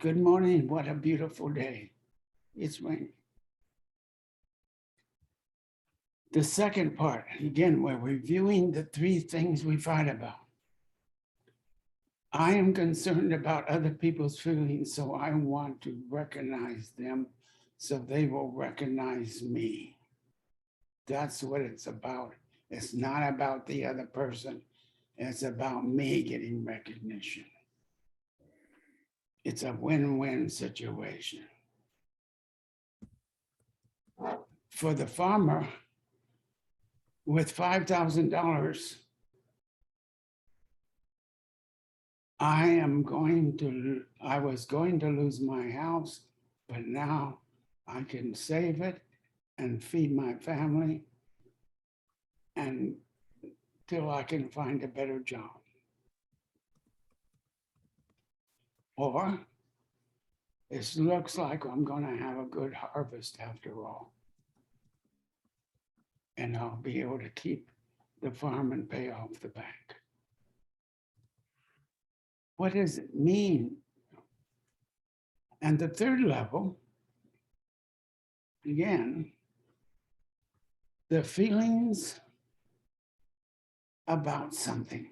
Good morning, what a beautiful day. It's raining. The second part, again, we're reviewing the three things we fight about. I am concerned about other people's feelings, so I want to recognize them so they will recognize me. That's what it's about. It's not about the other person. It's about me getting recognition. It's a win-win situation. For the farmer, with $5,000, I was going to lose my house, but now I can save it and feed my family until I can find a better job. Or it looks like I'm going to have a good harvest after all. And I'll be able to keep the farm and pay off the bank. What does it mean? And the third level, again, the feelings about something.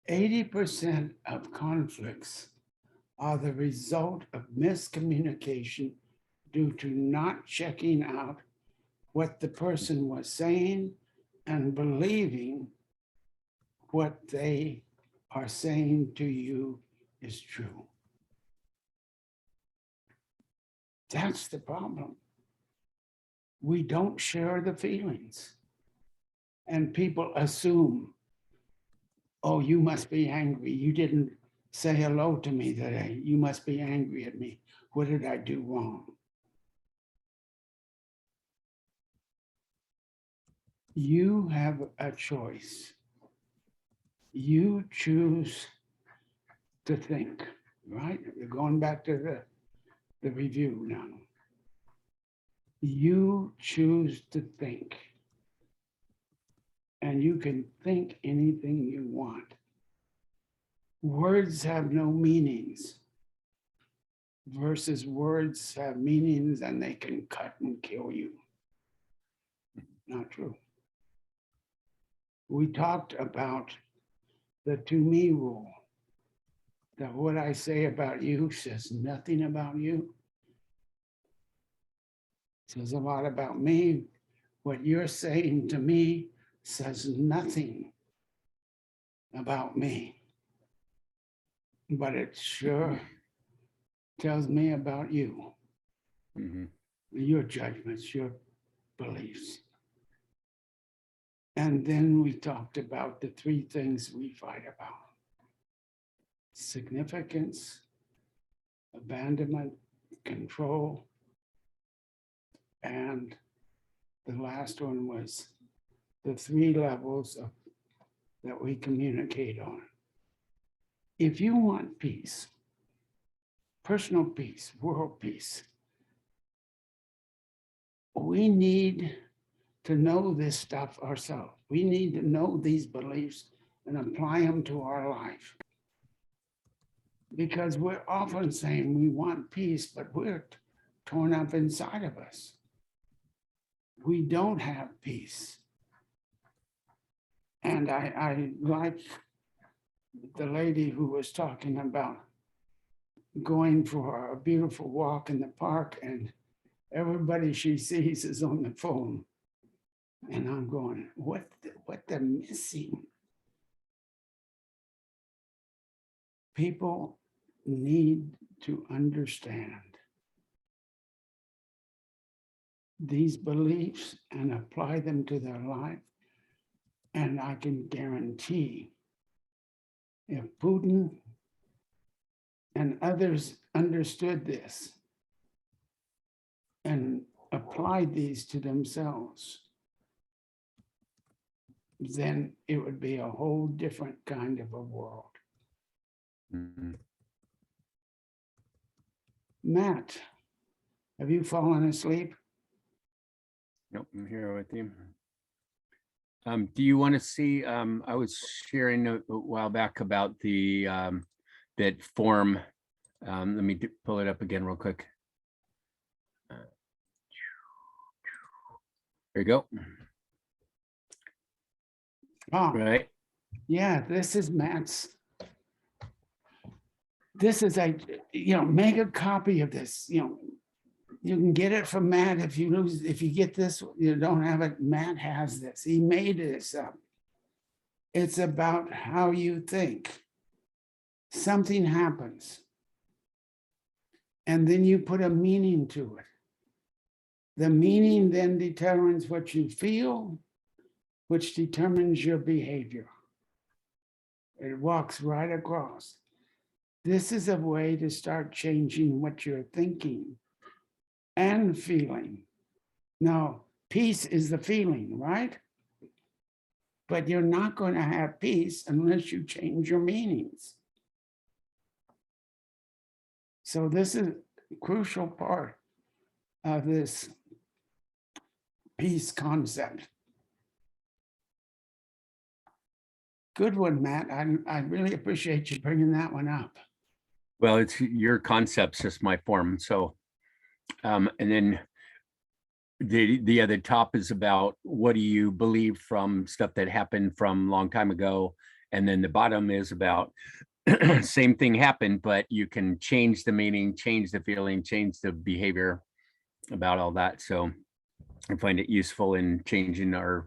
80% of conflicts are the result of miscommunication due to not checking out what the person was saying and believing what they are saying to you is true. That's the problem. We don't share the feelings. And people assume, oh, you must be angry. You didn't say hello to me today. You must be angry at me. What did I do wrong? You have a choice. You choose to think, right? We're going back to the review now. You choose to think. And you can think anything you want. Words have no meanings versus words have meanings and they can cut and kill you. Not true. We talked about the to me rule, that what I say about you says nothing about you. It says a lot about me. What you're saying to me says nothing about me. But it sure tells me about you, your judgments, your beliefs. And then we talked about the three things we fight about: significance, abandonment, control, and the last one was the three levels that we communicate on. If you want peace, personal peace, world peace, we need to know this stuff ourselves. We need to know these beliefs and apply them to our life. Because we're often saying we want peace, but we're torn up inside of us. We don't have peace. And I like the lady who was talking about going for a beautiful walk in the park and everybody she sees is on the phone. And I'm going, what they're missing? People need to understand these beliefs and apply them to their life. And I can guarantee if Putin and others understood this and applied these to themselves, then it would be a whole different kind of a world. Mhm. Matt, have you fallen asleep? Nope, I'm here with you. Do you want to see, I was sharing a while back about the, that form. Let me pull it up again real quick. There you go. Oh, Right. yeah, this is Matt's. This is make a copy of this, you can get it from Matt. If you get this, you don't have it, Matt has this. He made this up. It's about how you think. Something happens. And then you put a meaning to it. The meaning then determines what you feel, which determines your behavior. It walks right across. This is a way to start changing what you're thinking and feeling. Now, peace is the feeling, right? But you're not going to have peace unless you change your meanings. So this is a crucial part of this peace concept. Good one, Matt. I really appreciate you bringing that one up. Well, it's your concept's just my form. So, and then the other top is about what do you believe from stuff that happened from a long time ago. And then the bottom is about same thing happened, but you can change the meaning, change the feeling, change the behavior about all that. So I find it useful in changing all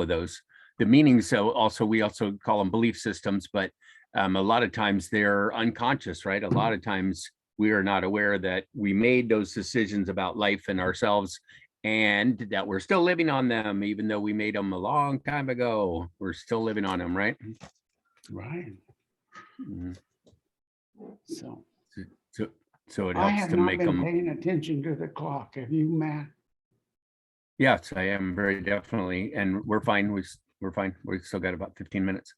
of those. The meanings, so also we also call them belief systems, but a lot of times they're unconscious, right? A lot of times we are not aware that we made those decisions about life and ourselves and that we're still living on them, even though we made them a long time ago. We're still living on them, right? Right. Mhm. So So it I helps have to not make been them. paying attention to the clock. Have you, Matt? Yes, I am very definitely, and we're fine. We're fine. We still got about 15 minutes.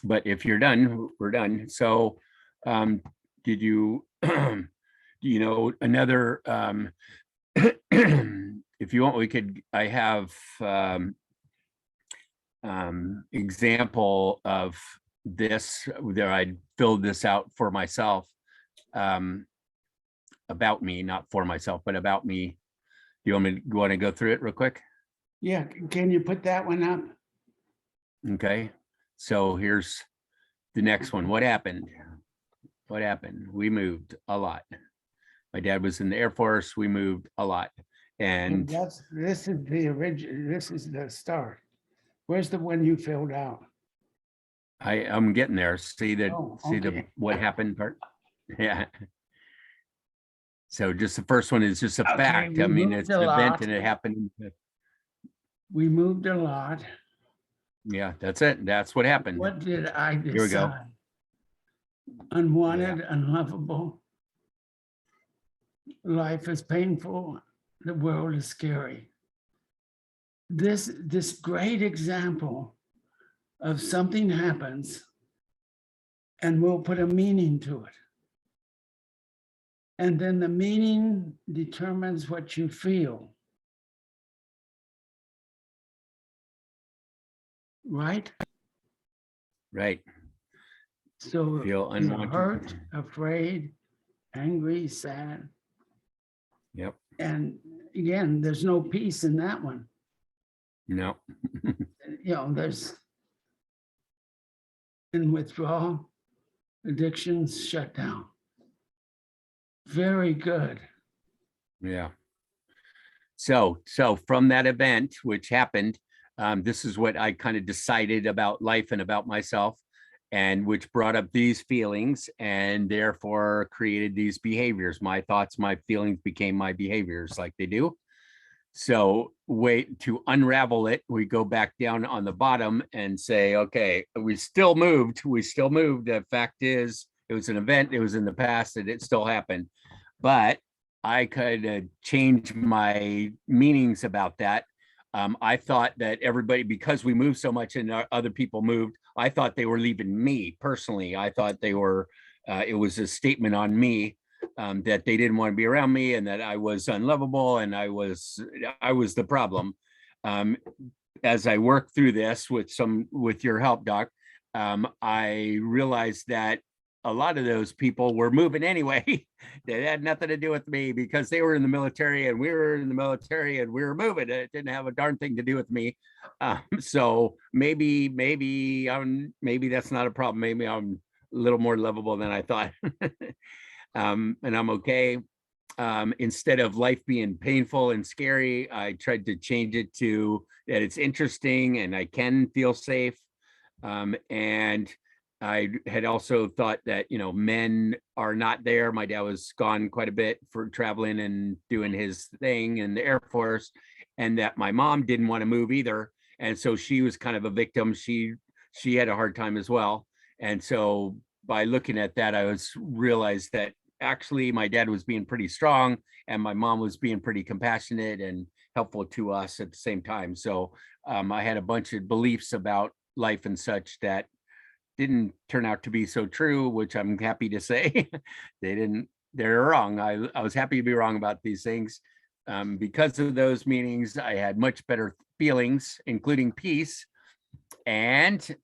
But if you're done, we're done. So, did you, another, if you want, I have, example of this, there I filled this out for myself, about me, not for myself, but about me. You want to go through it real quick? Yeah, can you put that one up? Okay, so here's the next one. What happened? What happened? We moved a lot. My dad was in the Air Force. We moved a lot. And This is the original, this is the start. Where's the one you filled out? I'm getting there. See Oh, see the okay. what happened part? Yeah. So just the first one is just a Okay, fact. we I mean, moved it's a an event lot. and it happened. We moved a lot. Yeah, that's it. That's what happened. What did I Here we go. decide? Unwanted, unlovable. Life is painful. The world is scary. This great example of something happens and we'll put a meaning to it. And then the meaning determines what you feel. Right? Right. So Feel you're unwanted. hurt, afraid, angry, sad. Yep. And again, there's no peace in that one. No. There's in withdrawal, addictions shut down. Very good. Yeah. So from that event, which happened, this is what I kind of decided about life and about myself, and which brought up these feelings and therefore created these behaviors. My thoughts, my feelings became my behaviors, like they do. So wait, to unravel it, we go back down on the bottom and say, okay, we still moved. The fact is, it was an event, it was in the past, and it still happened. But I could change my meanings about that. I thought that everybody, because we moved so much and other people moved, I thought they were leaving me personally. I thought they were, it was a statement on me, that they didn't want to be around me and that I was unlovable and I was the problem. Um, as I worked through this with your help, Doc, I realized that a lot of those people were moving anyway. They had nothing to do with me because they were in the military and we were in the military and we were moving. It didn't have a darn thing to do with me. So maybe that's not a problem. Maybe I'm a little more lovable than I thought. And I'm okay. Instead of life being painful and scary, I tried to change it to that it's interesting and I can feel safe. And I had also thought that, men are not there. My dad was gone quite a bit for traveling and doing his thing in the Air Force, and that my mom didn't want to move either. And so she was kind of a victim. She had a hard time as well. And so by looking at that, I realized that actually my dad was being pretty strong and my mom was being pretty compassionate and helpful to us at the same time. So I had a bunch of beliefs about life and such that didn't turn out to be so true, which I'm happy to say. They're wrong. I was happy to be wrong about these things. Because of those meetings, I had much better feelings, including peace, and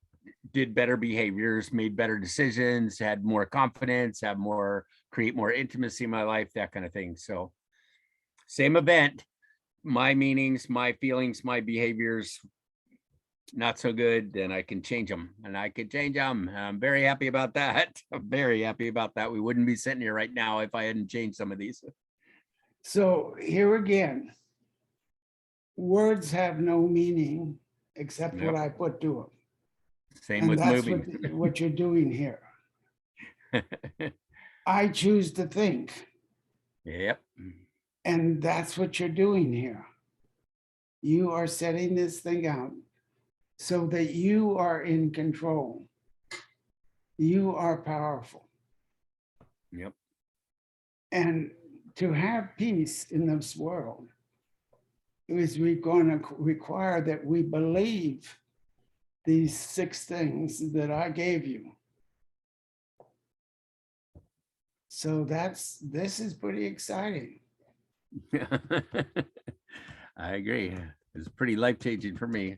did better behaviors, made better decisions, had more confidence, create more intimacy in my life, that kind of thing. So same event, my meanings, my feelings, my behaviors, not so good, then I can change them and I can change them. I'm very happy about that. I'm very happy about that. We wouldn't be sitting here right now if I hadn't changed some of these. So here again, words have no meaning except what I put to them. Same And with that's moving. what you're doing here. I choose to think. Yep. And that's what you're doing here. You are setting this thing out so that you are in control. You are powerful. Yep. And to have peace in this world is going to require that we believe these 6 things that I gave you. So this is pretty exciting. I agree. It's pretty life-changing for me.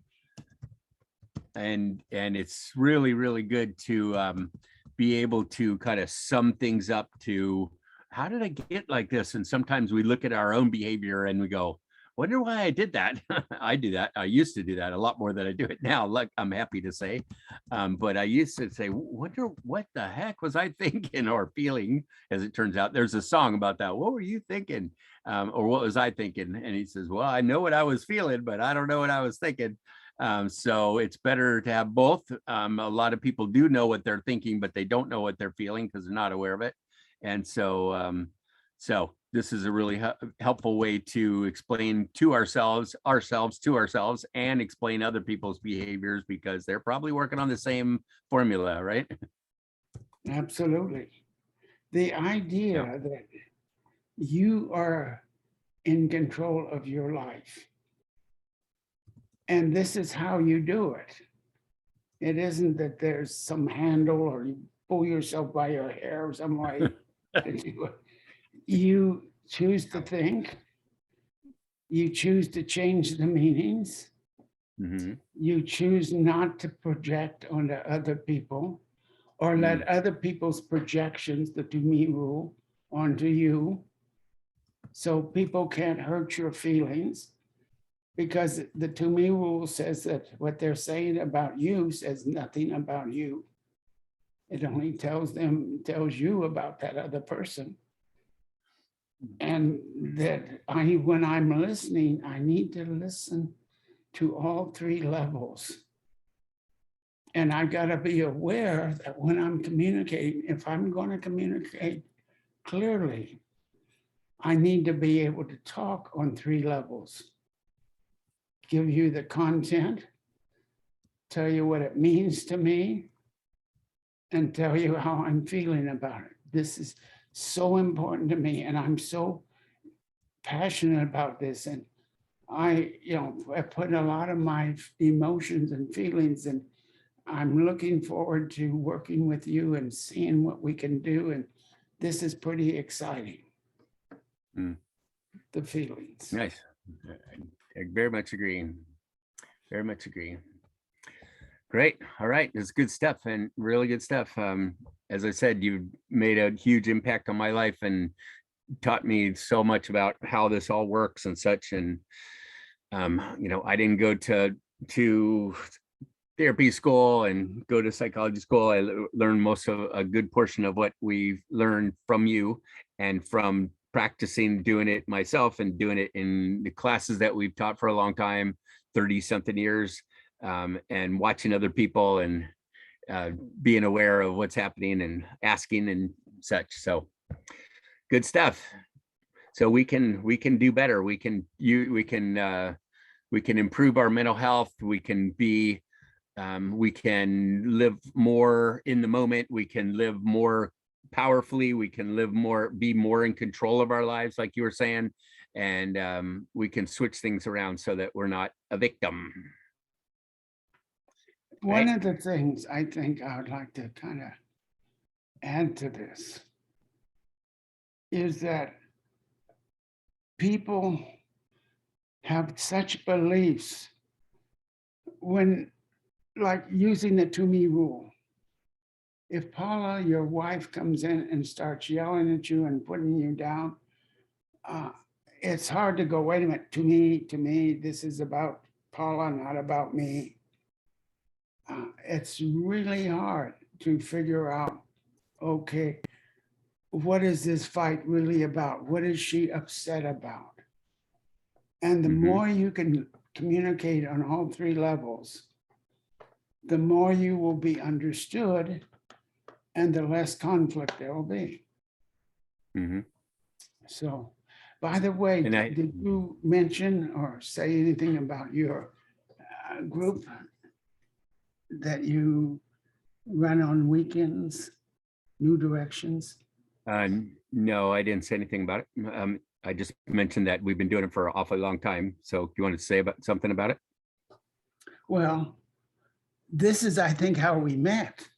And it's really, really good to be able to kind of sum things up to how did I get like this? And sometimes we look at our own behavior and we go, wonder why I did that. I do that. I used to do that a lot more than I do it now. Like, I'm happy to say. But I used to say, wonder what the heck was I thinking or feeling? As it turns out, there's a song about that. What were you thinking? Or what was I thinking? And he says, well, I know what I was feeling, but I don't know what I was thinking. So it's better to have both. A lot of people do know what they're thinking, but they don't know what they're feeling because they're not aware of it. And so, this is a really helpful way to explain to ourselves, and explain other people's behaviors because they're probably working on the same formula, right? Absolutely. The idea that you are in control of your life. And this is how you do it. It isn't that there's some handle or you pull yourself by your hair or some way. You choose to think. You choose to change the meanings. Mm-hmm. You choose not to project onto other people or let other people's projections, the to me rule, onto you. So people can't hurt your feelings. Because the to me rule says that what they're saying about you says nothing about you. It only tells you about that other person. And that when I'm listening, I need to listen to all 3 levels. And I got to be aware that when I'm communicating, if I'm going to communicate clearly, I need to be able to talk on 3 levels. Give you the content, tell you what it means to me, and tell you how I'm feeling about it. This is so important to me, and I'm so passionate about this, and I put a lot of my emotions and feelings, and I'm looking forward to working with you and seeing what we can do. And this is pretty exciting. Mm. The feelings. Nice. I very much agree. Very much agree. Great. All right. It's good stuff and really good stuff. As I said, you made a huge impact on my life and taught me so much about how this all works and such. And, I didn't go to therapy school and go to psychology school. I learned most of a good portion of what we've learned from you and from practicing doing it myself and doing it in the classes that we've taught for a long time, 30 something years, and watching other people and being aware of what's happening and asking and such. So good stuff. So we can do better. We can improve our mental health. We can live more in the moment. We can live more powerfully. We can be more in control of our lives, like you were saying, and we can switch things around so that we're not a victim. One of the things I think I would like to kind of add to this is that people have such beliefs when, like using the to me rule. If Paula, your wife, comes in and starts yelling at you and putting you down, it's hard to go, wait a minute, to me, this is about Paula, not about me. It's really hard to figure out, okay, what is this fight really about? What is she upset about? And the more you can communicate on all three levels, the more you will be understood and the less conflict there will be. So, by the way, did you mention or say anything about your group that you run on weekends, New Directions? No, I didn't say anything about it. I just mentioned that we've been doing it for an awfully long time. So do you want to say something about it? Well, this is, I think, how we met.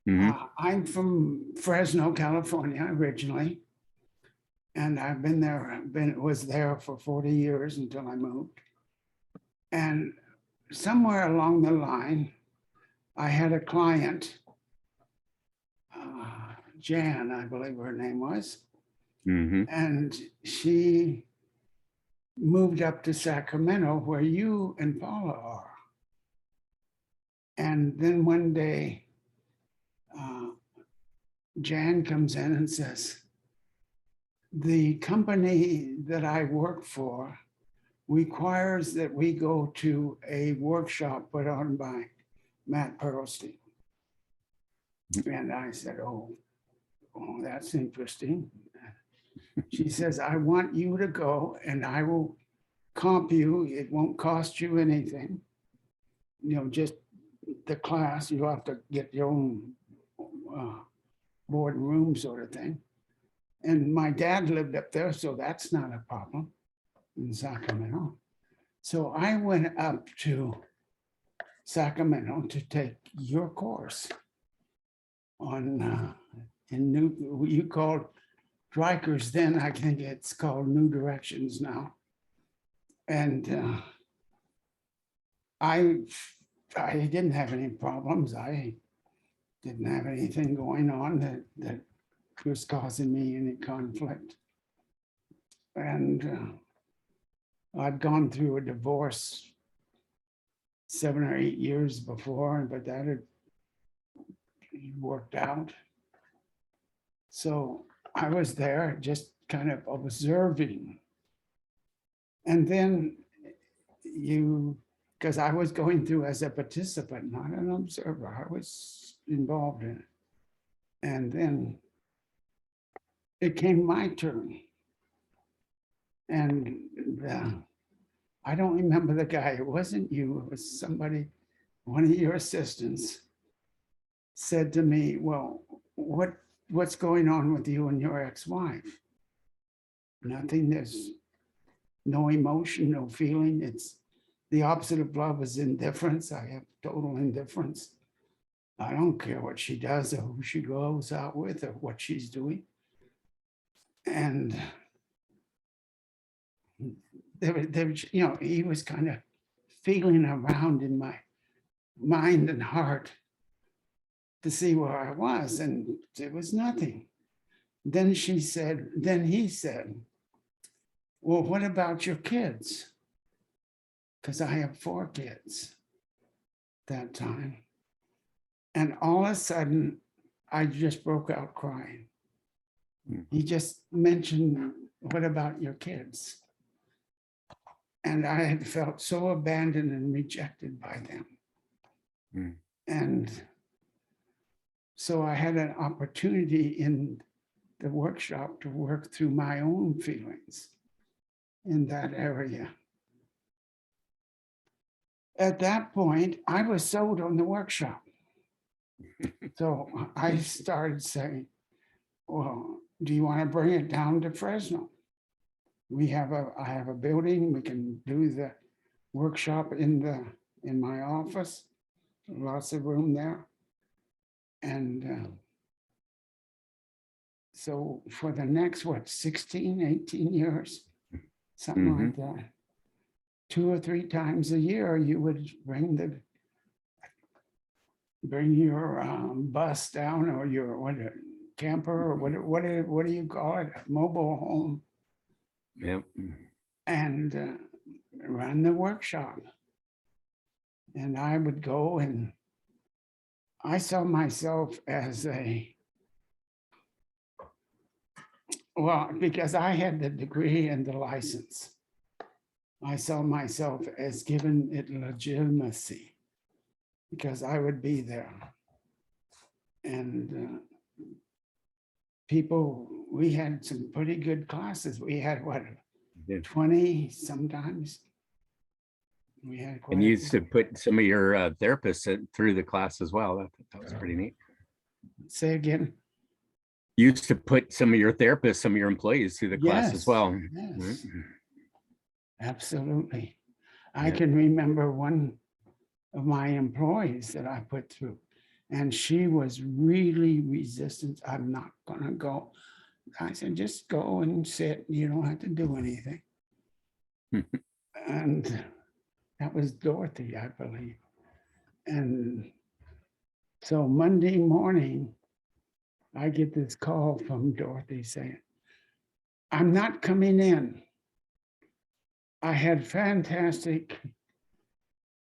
I'm from Fresno, California, originally. And I've was there for 40 years until I moved. And somewhere along the line, I had a client, Jan, I believe her name was. And she moved up to Sacramento, where you and Paula are. And then one day, Jan comes in and says, the company that I work for requires that we go to a workshop put on by Matt Perlstein. And I said, oh, that's interesting. She says, I want you to go and I will comp you. It won't cost you anything. Just the class, you'll have to get your own board and room sort of thing. And my dad lived up there, so that's not a problem in Sacramento. So I went up to Sacramento to take your course on you called Drykers then, I think it's called New Directions now. And I didn't have any problems. I didn't have anything going on that was causing me any conflict. And I'd gone through a divorce 7 or 8 years before, but that had worked out. So I was there just kind of observing. And then because I was going through as a participant, not an observer, I was involved in it. And then it came my turn. And I don't remember the guy, it wasn't you, it was somebody, one of your assistants said to me, well, what's going on with you and your ex-wife? nothing. There's no emotion, no feeling. It's the opposite of love is indifference. I have total indifference. I don't care what she does or who she goes out with or what she's doing. And he was kind of feeling around in my mind and heart to see where I was, and there was nothing. Then he said, well, what about your kids? Because I have 4 kids that time. And all of a sudden, I just broke out crying. He just mentioned, what about your kids? And I had felt so abandoned and rejected by them. And so I had an opportunity in the workshop to work through my own feelings in that area. At that point, I was sold on the workshop. So I started saying, well, do you want to bring it down to Fresno? I have a building, we can do the workshop in my office, lots of room there. And so for the next, 16, 18 years, something like that, 2 or 3 times a year, you would bring your bus down, or your camper, or what do you call it? Mobile home. Yep. And run the workshop. And I would go, and I saw myself as because I had the degree and the license, I saw myself as giving it legitimacy because I would be there. And we had some pretty good classes. We had 20 sometimes. We had and you used to put some of your therapists through the class as well. That was pretty neat. Say again. You used to put some of your therapists, some of your employees through the class as well. Yes, absolutely. I can remember one of my employees that I put through, and she was really resistant. I'm not gonna go. I said, just go and sit. You don't have to do anything. And that was Dorothy, I believe. And so Monday morning, I get this call from Dorothy saying, I'm not coming in. I had fantastic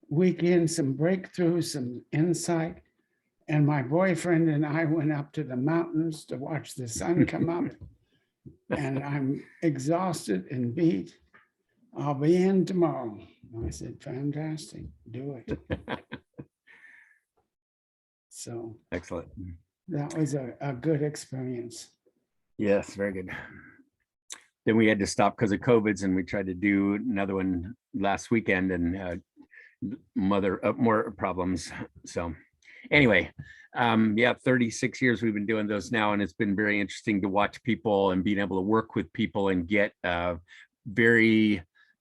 weekend, some breakthroughs, some insight. And my boyfriend and I went up to the mountains to watch the sun come up. And I'm exhausted and beat. I'll be in tomorrow. I said, fantastic, do it. So excellent. That was a good experience. Yes, very good. Then we had to stop because of COVID, and we tried to do another one last weekend, and more problems. So anyway, 36 years we've been doing those now, and it's been very interesting to watch people and being able to work with people and get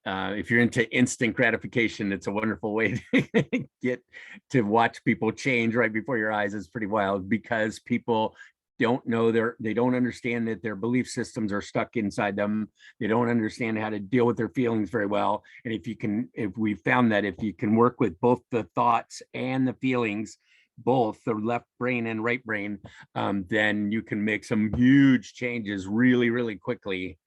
if you're into instant gratification, it's a wonderful way to get to watch people change right before your eyes. It's pretty wild because people don't know they don't understand that their belief systems are stuck inside them. They don't understand how to deal with their feelings very well. And if we found that if you can work with both the thoughts and the feelings, both the left brain and right brain, then you can make some huge changes really, really quickly.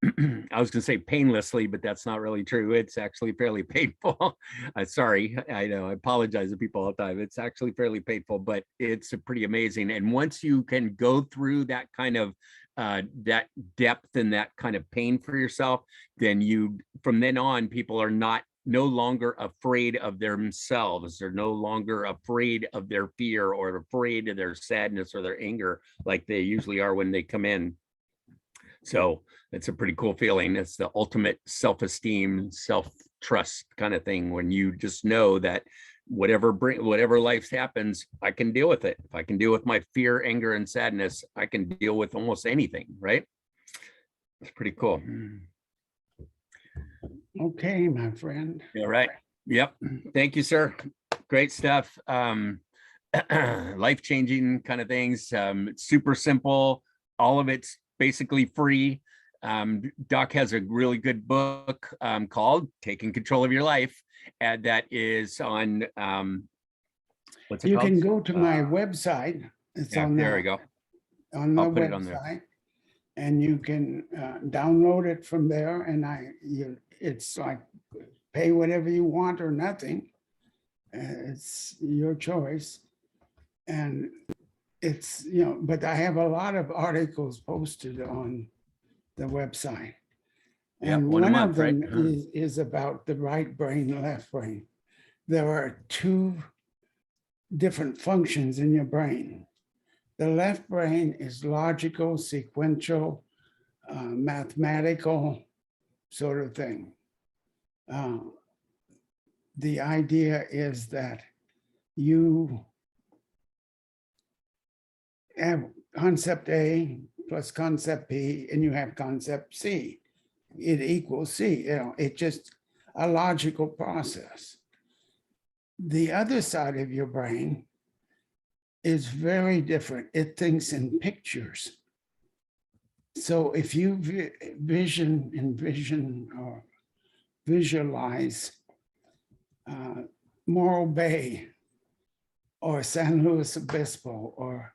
I was going to say painlessly, but that's not really true. It's actually fairly painful. Sorry, I know, I apologize to people all the time. It's actually fairly painful, but it's pretty amazing. And once you can go through that kind of that depth and that kind of pain for yourself, then from then on, people are no longer afraid of themselves. They're no longer afraid of their fear or afraid of their sadness or their anger like they usually are when they come in. So it's a pretty cool feeling. It's the ultimate self-esteem, self-trust kind of thing when you just know that whatever life happens, I can deal with it. If I can deal with my fear, anger, and sadness, I can deal with almost anything, right? It's pretty cool. Okay, my friend. All right. Yep. Thank you, sir. Great stuff. Life-changing kind of things. It's super simple. All of it's basically free. Doc has a really good book called Taking Control of Your Life, and that is on what's it You called? can go to my website. It's Yeah, on there we go. on the I'll put it on there. website, and you can download it from there. And it's like pay whatever you want or nothing. It's your choice, and it's But I have a lot of articles posted on the website. Yeah, And one a one month, of them right? is about the right brain, left brain. There are two different functions in your brain. The left brain is logical, sequential, mathematical sort of thing. The idea is that you have concept A plus concept B, and you have concept C. It equals C. It's just a logical process. The other side of your brain is very different. It thinks in pictures. So if you envision or visualize Morro Bay or San Luis Obispo or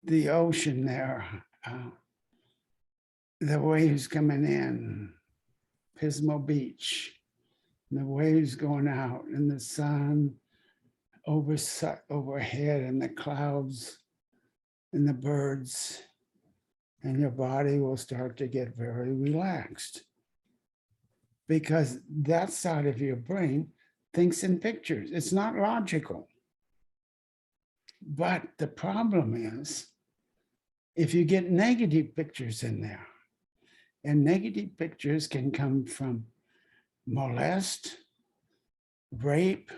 the ocean there, the waves coming in, Pismo Beach, the waves going out, and the sun overhead, and the clouds, and the birds, and your body will start to get very relaxed. Because that side of your brain thinks in pictures. It's not logical. But the problem is, if you get negative pictures in there, and negative pictures can come from molest, rape,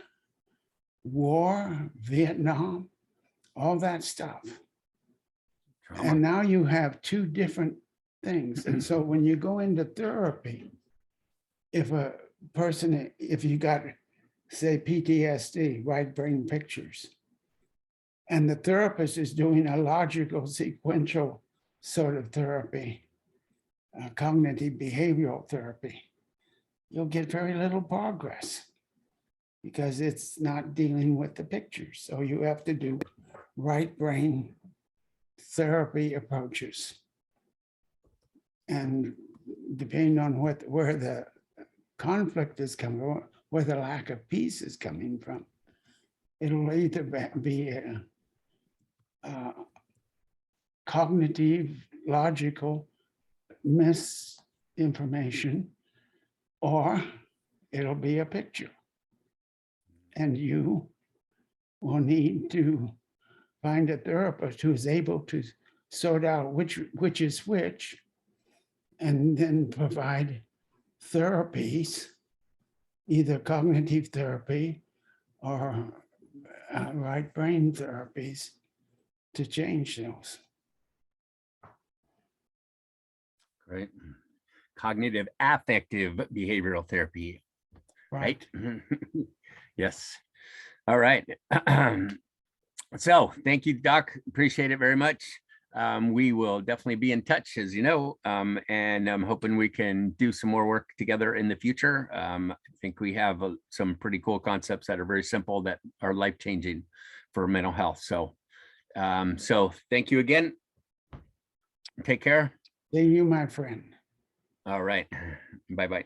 war, Vietnam, all that stuff. Trauma. And now you have two different things. And so when you go into therapy, if you got, say, PTSD, right brain pictures, and the therapist is doing a logical, sequential sort of therapy, cognitive-behavioral therapy, you'll get very little progress because it's not dealing with the pictures. So you have to do right brain therapy approaches. And depending on where the conflict is coming from, where the lack of peace is coming from, it'll either be cognitive, logical misinformation, or it'll be a picture. And you will need to find a therapist who is able to sort out which is which, and then provide therapies, either cognitive therapy or right brain therapies to change those. Great. Cognitive-Affective-Behavioral therapy. Right? Yes. All right. So thank you, Doc. Appreciate it very much. We will definitely be in touch, as you know, and I'm hoping we can do some more work together in the future. I think we have some pretty cool concepts that are very simple that are life-changing for mental health. So, so thank you again. Take care. Thank you, my friend. All right. Bye-bye.